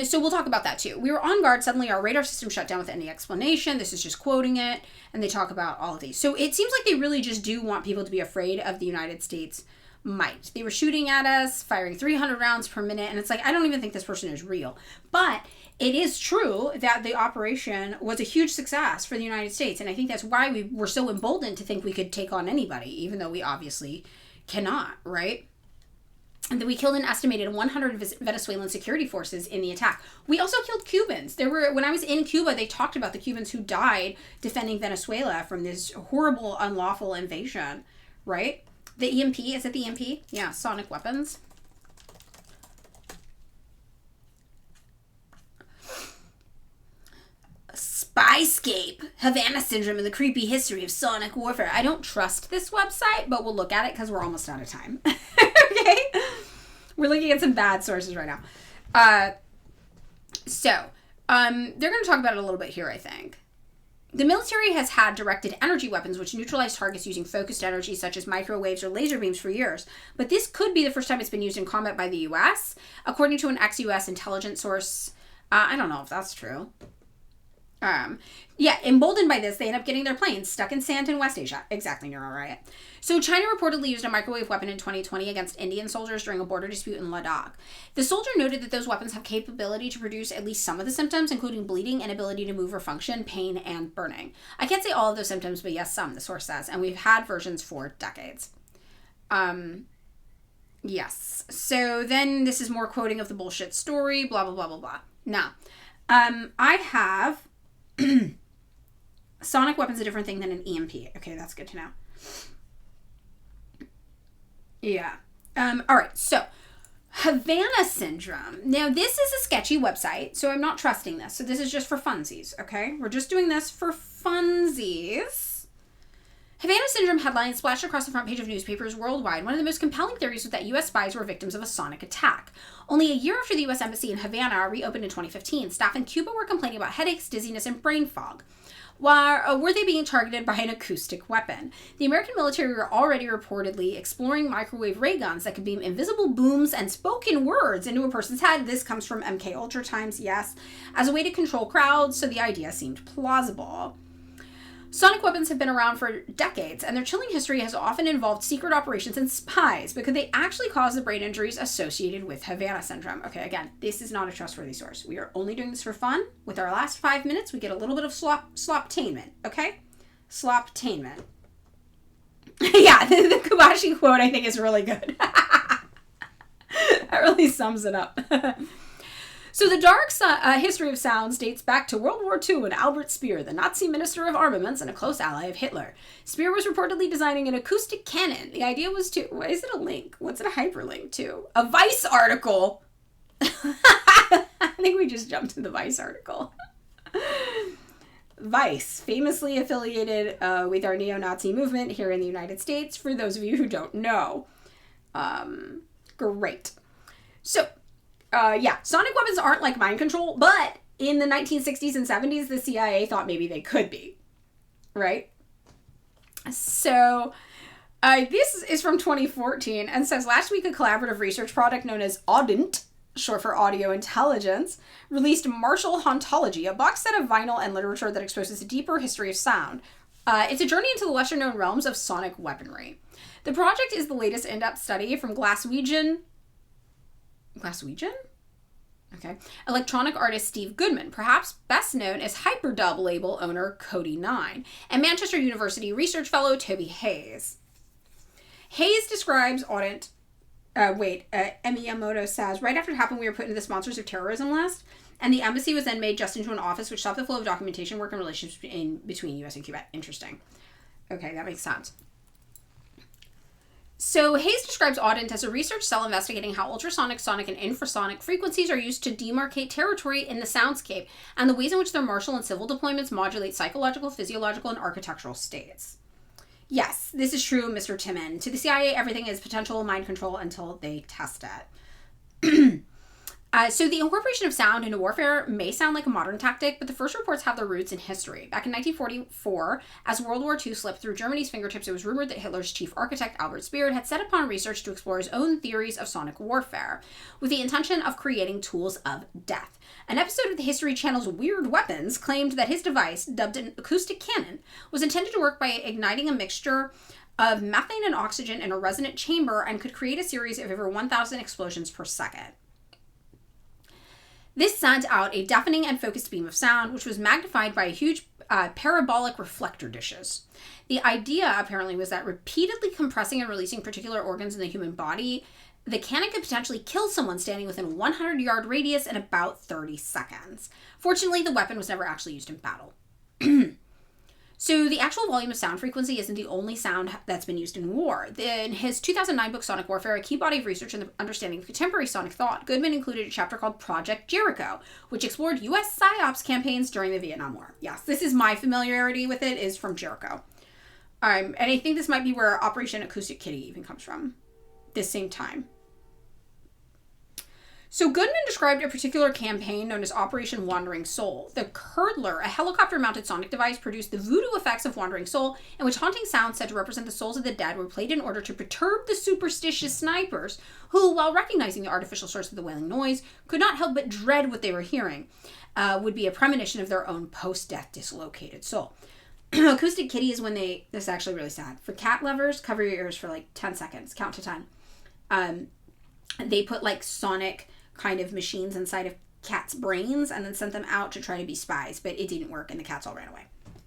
S2: So we'll talk about that too. We were on guard. Suddenly our radar system shut down without any explanation. This is just quoting it. And they talk about all of these. So it seems like they really just do want people to be afraid of the United States might. They were shooting at us, firing 300 rounds per minute. And it's like, I don't even think this person is real. But it is true that the operation was a huge success for the United States. And I think that's why we were so emboldened to think we could take on anybody, even though we obviously cannot, right? And then we killed an estimated 100 Venezuelan security forces in the attack. We also killed Cubans. When I was in Cuba, they talked about the Cubans who died defending Venezuela from this horrible, unlawful invasion, right? The EMP, is it the EMP? Yeah, sonic weapons. Spyscape, Havana Syndrome, and the creepy history of sonic warfare. I don't trust this website, but we'll look at it because we're almost out of time. Okay? We're looking at some bad sources right now. They're going to talk about it a little bit here, I think. The military has had directed energy weapons which neutralize targets using focused energy such as microwaves or laser beams for years. But this could be the first time it's been used in combat by the U.S., according to an ex-U.S. intelligence source. I don't know if that's true. Emboldened by this, they end up getting their planes stuck in sand in West Asia. Exactly, Neural Riot. So China reportedly used a microwave weapon in 2020 against Indian soldiers during a border dispute in Ladakh. The soldier noted that those weapons have capability to produce at least some of the symptoms, including bleeding, inability to move or function, pain, and burning. I can't say all of those symptoms, but yes, some, the source says. And we've had versions for decades. Yes. So then this is more quoting of the bullshit story, blah, blah, blah, blah, blah. Now, I have... Sonic weapon's a different thing than an EMP. Okay, that's good to know. Yeah. All right, so Havana Syndrome. Now, this is a sketchy website, so I'm not trusting this. So this is just for funsies, okay? We're just doing this for funsies. Havana Syndrome headlines splashed across the front page of newspapers worldwide. One of the most compelling theories was that U.S. spies were victims of a sonic attack. Only a year after the U.S. Embassy in Havana reopened in 2015, staff in Cuba were complaining about headaches, dizziness, and brain fog. Were they being targeted by an acoustic weapon? The American military were already reportedly exploring microwave ray guns that could beam invisible booms and spoken words into a person's head. This comes from MK Ultra Times, yes, as a way to control crowds, so the idea seemed plausible. Sonic weapons have been around for decades, and their chilling history has often involved secret operations and spies, but could they actually cause the brain injuries associated with Havana Syndrome? Okay, again, this is not a trustworthy source. We are only doing this for fun. With our last 5 minutes, we get a little bit of slop-tainment, okay? Slop-tainment. Yeah, the Kobashi quote, I think, is really good. That really sums it up. So the dark history of sounds dates back to World War II and Albert Speer, the Nazi Minister of Armaments and a close ally of Hitler. Speer was reportedly designing an acoustic cannon. The idea was to... What is it a link? What's it a hyperlink to? A Vice article! I think we just jumped to the Vice article. Vice, famously affiliated with our neo-Nazi movement here in the United States, for those of you who don't know. Great. So... sonic weapons aren't like mind control, but in the 1960s and 70s, the CIA thought maybe they could be, right? So, this is from 2014 and says, last week a collaborative research project known as AUDINT, short for Audio Intelligence, released Martial Hauntology, a box set of vinyl and literature that exposes a deeper history of sound. It's a journey into the lesser-known realms of sonic weaponry. The project is the latest in-depth study from Glaswegian? Okay. Electronic artist Steve Goodman, perhaps best known as Hyperdub label owner Cody 9, and Manchester University research fellow Toby Hayes. Hayes describes Audit. Miyamoto says, right after it happened, we were put into the Sponsors of Terrorism list, and the embassy was then made just into an office, which stopped the flow of documentation work and relationships between U.S. and Cuba. Interesting. Okay, that makes sense. So Hayes describes Audent as a research cell investigating how ultrasonic, sonic, and infrasonic frequencies are used to demarcate territory in the soundscape and the ways in which their martial and civil deployments modulate psychological, physiological, and architectural states. Yes, this is true, Mr. Timon. To the CIA, everything is potential mind control until they test it. So the incorporation of sound into warfare may sound like a modern tactic, but the first reports have their roots in history. Back in 1944, as World War II slipped through Germany's fingertips, it was rumored that Hitler's chief architect, Albert Speer, had set upon research to explore his own theories of sonic warfare, with the intention of creating tools of death. An episode of the History Channel's Weird Weapons claimed that his device, dubbed an acoustic cannon, was intended to work by igniting a mixture of methane and oxygen in a resonant chamber and could create a series of over 1,000 explosions per second. This sent out a deafening and focused beam of sound, which was magnified by a huge parabolic reflector dishes. The idea, apparently, was that repeatedly compressing and releasing particular organs in the human body, the cannon could potentially kill someone standing within a 100-yard radius in about 30 seconds. Fortunately, the weapon was never actually used in battle. So the actual volume of sound frequency isn't the only sound that's been used in war. In his 2009 book, Sonic Warfare, a key body of research in the understanding of contemporary sonic thought, Goodman included a chapter called Project Jericho, which explored U.S. PSYOPs campaigns during the Vietnam War. Yes, this is my familiarity with it, is from Jericho. And I think this might be where Operation Acoustic Kitty even comes from, this same time. So Goodman described a particular campaign known as Operation Wandering Soul. The Curdler, a helicopter-mounted sonic device, produced the voodoo effects of Wandering Soul, in which haunting sounds said to represent the souls of the dead were played in order to perturb the superstitious snipers, who, while recognizing the artificial source of the wailing noise, could not help but dread what they were hearing. Would be a premonition of their own post-death dislocated soul. Acoustic Kitty is when they... This is actually really sad. For cat lovers, cover your ears for like 10 seconds. Count to 10. They put like sonic kind of machines inside of cats' brains and then sent them out to try to be spies, but it didn't work and the cats all ran away.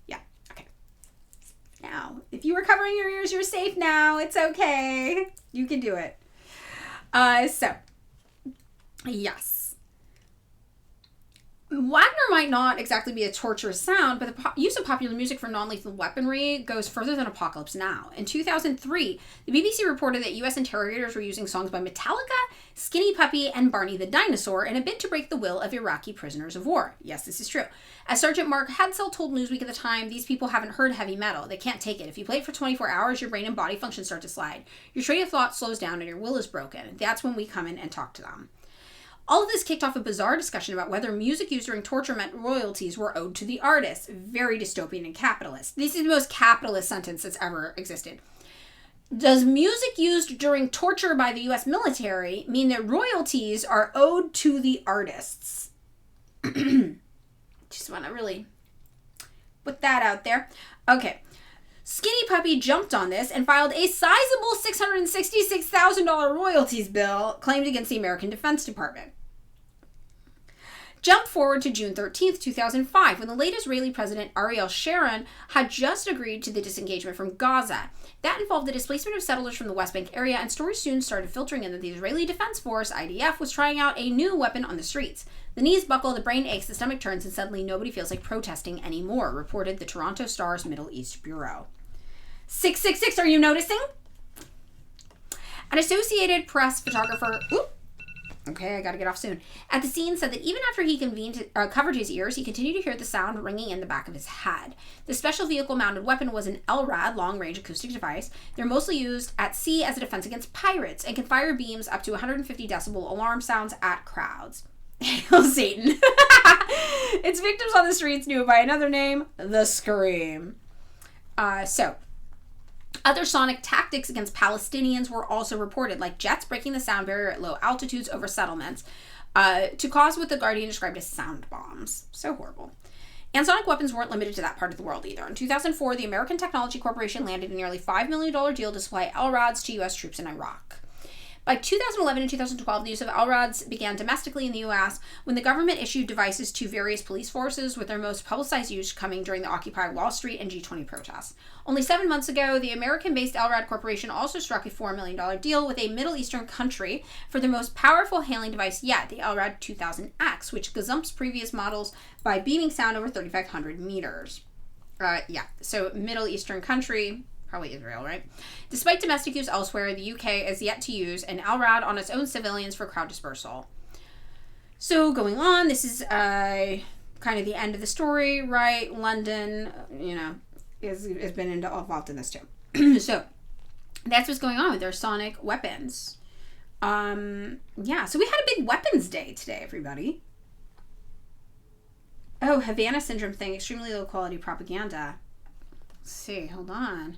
S2: Yeah, okay. Now, if you were covering your ears, you're safe now. It's okay. You can do it. So, yes. Wagner might not exactly be a torturous sound, but the use of popular music for non-lethal weaponry goes further than Apocalypse Now. In 2003, the BBC reported that U.S. interrogators were using songs by Metallica, Skinny Puppy, and Barney the Dinosaur in a bid to break the will of Iraqi prisoners of war. Yes, this is true. As Sergeant Mark Hadsell told Newsweek at the time, these people haven't heard heavy metal. They can't take it. If you play it for 24 hours, your brain and body function start to slide. Your train of thought slows down and your will is broken. That's when we come in and talk to them. All of this kicked off a bizarre discussion about whether music used during torture meant royalties were owed to the artist. Very dystopian and capitalist. This is the most capitalist sentence that's ever existed. Does music used during torture by the U.S. military mean that royalties are owed to the artists? Just want to really put that out there. Okay. Skinny Puppy jumped on this and filed a sizable $666,000 royalties bill claimed against the American Defense Department. Jump forward to June 13th, 2005, when the late Israeli President Ariel Sharon had just agreed to the disengagement from Gaza. That involved the displacement of settlers from the West Bank area, and stories soon started filtering in that the Israeli Defense Force, IDF, was trying out a new weapon on the streets. The knees buckle, the brain aches, the stomach turns, and suddenly nobody feels like protesting anymore, reported the Toronto Star's Middle East Bureau. 666, are you noticing? An Associated Press photographer... Okay, I gotta get off soon. At the scene said that even after he covered his ears, he continued to hear the sound ringing in the back of his head. The special vehicle-mounted weapon was an LRAD, long-range acoustic device. They're mostly used at sea as a defense against pirates and can fire beams up to 150 decibel alarm sounds at crowds. Hail Satan. Its victims on the streets knew it by another name, the Scream. Other sonic tactics against Palestinians were also reported, like jets breaking the sound barrier at low altitudes over settlements to cause what the Guardian described as sound bombs. So horrible. And sonic weapons weren't limited to that part of the world either. In 2004, the American Technology Corporation landed a nearly $5 million deal to supply LRADs to U.S. troops in Iraq. By 2011 and 2012, the use of LRADs began domestically in the U.S. when the government issued devices to various police forces, with their most publicized use coming during the Occupy Wall Street and G20 protests. Only 7 months ago, the American-based LRAD Corporation also struck a $4 million deal with a Middle Eastern country for the most powerful hailing device yet, the LRAD 2000X, which gazumps previous models by beaming sound over 3,500 meters. So Middle Eastern country, Probably Israel, right? Despite domestic use elsewhere, the UK is yet to use an LRAD on its own civilians for crowd dispersal. So going on, this is kind of the end of the story, right? London, has been involved in this too. So that's what's going on with their sonic weapons. So we had a big weapons day today, everybody. Oh, Havana syndrome thing, extremely low quality propaganda. Let's see, hold on.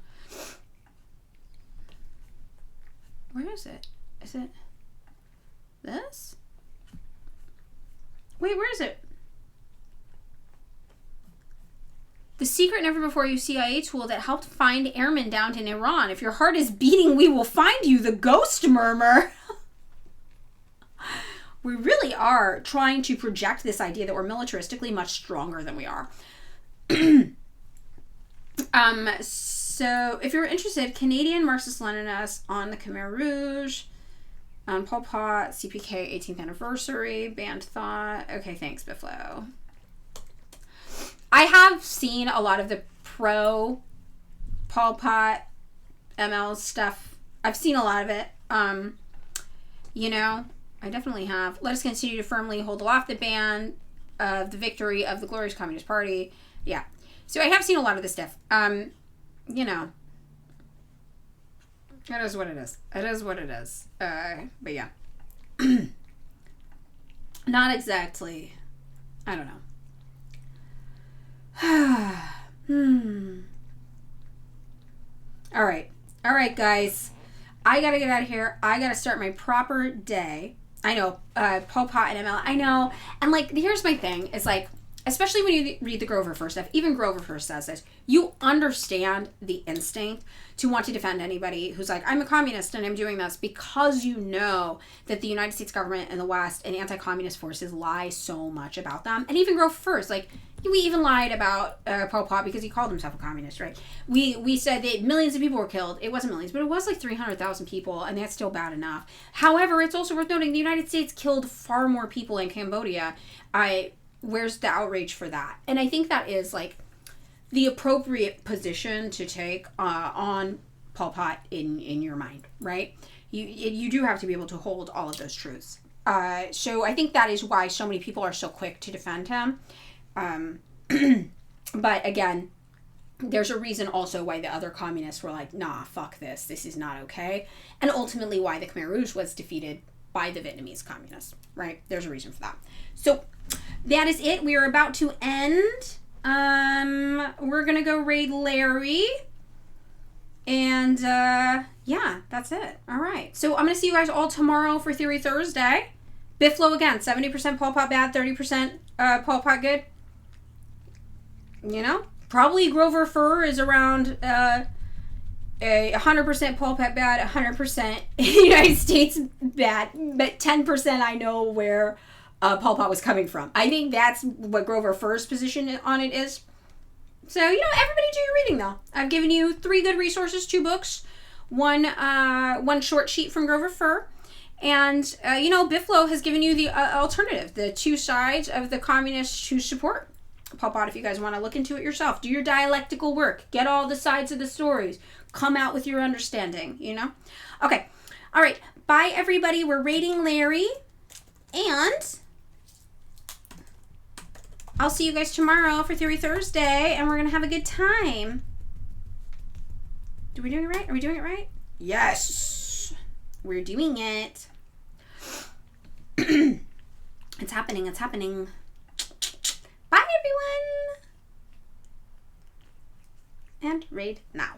S2: Where is it? Is it this? Wait, where is it? The secret never before used CIA tool that helped find airmen downed in Iran. If your heart is beating, we will find you, the ghost murmur. We really are trying to project this idea that we're militaristically much stronger than we are. So if you're interested, Canadian Marxist-Leninists on the Khmer Rouge, on Pol Pot, CPK 18th anniversary, banned thought. Okay, thanks, Bifflo. I have seen a lot of the pro Pol Pot ML stuff. I've seen a lot of it. I definitely have. Let us continue to firmly hold aloft the ban of the victory of the glorious Communist Party. Yeah. So I have seen a lot of this stuff. It is what it is. It is what it is. But yeah. Not exactly. I don't know. All right, guys. I gotta get out of here. I gotta start my proper day. I know, Pol Pot and ML. I know. And, here's my thing. It's especially when you read the Grover First stuff, even Grover First says this, you understand the instinct to want to defend anybody who's like, I'm a communist and I'm doing this, because you know that the United States government and the West and anti-communist forces lie so much about them. And even Grover First, we even lied about Pol Pot because he called himself a communist, right? We said that millions of people were killed. It wasn't millions, but it was 300,000 people, and that's still bad enough. However, it's also worth noting the United States killed far more people in Cambodia. Where's the outrage for that? And I think that is the appropriate position to take on Pol Pot in your mind, right? You do have to be able to hold all of those truths. So I think that is why so many people are so quick to defend him. But again, there's a reason also why the other communists were like, nah, fuck this. This is not okay. And ultimately why the Khmer Rouge was defeated by the Vietnamese communists, right? There's a reason for that. So that is it. We are about to end. We're going to go raid Larry. And, yeah, that's it. All right. So I'm going to see you guys all tomorrow for Theory Thursday. Bifflo again, 70% Pol Pot bad, 30% Pol Pot good. Probably Grover Fur is around 100% Pol Pot bad, 100% United States bad, but 10% I know where Pol Pot was coming from. I think that's what Grover Fur's position on it is. So, everybody do your reading, though. I've given you 3 good resources, 2 books, one short sheet from Grover Fur, and, Bifflo has given you the alternative, the 2 sides of the communists who support Pol Pot if you guys want to look into it yourself. Do your dialectical work. Get all the sides of the stories. Come out with your understanding, Okay. All right. Bye, everybody. We're raiding Larry, and I'll see you guys tomorrow for Theory Thursday, and we're going to have a good time. Are we doing it right? Are we doing it right? Yes. We're doing it. It's happening. It's happening. Bye, everyone. And raid now.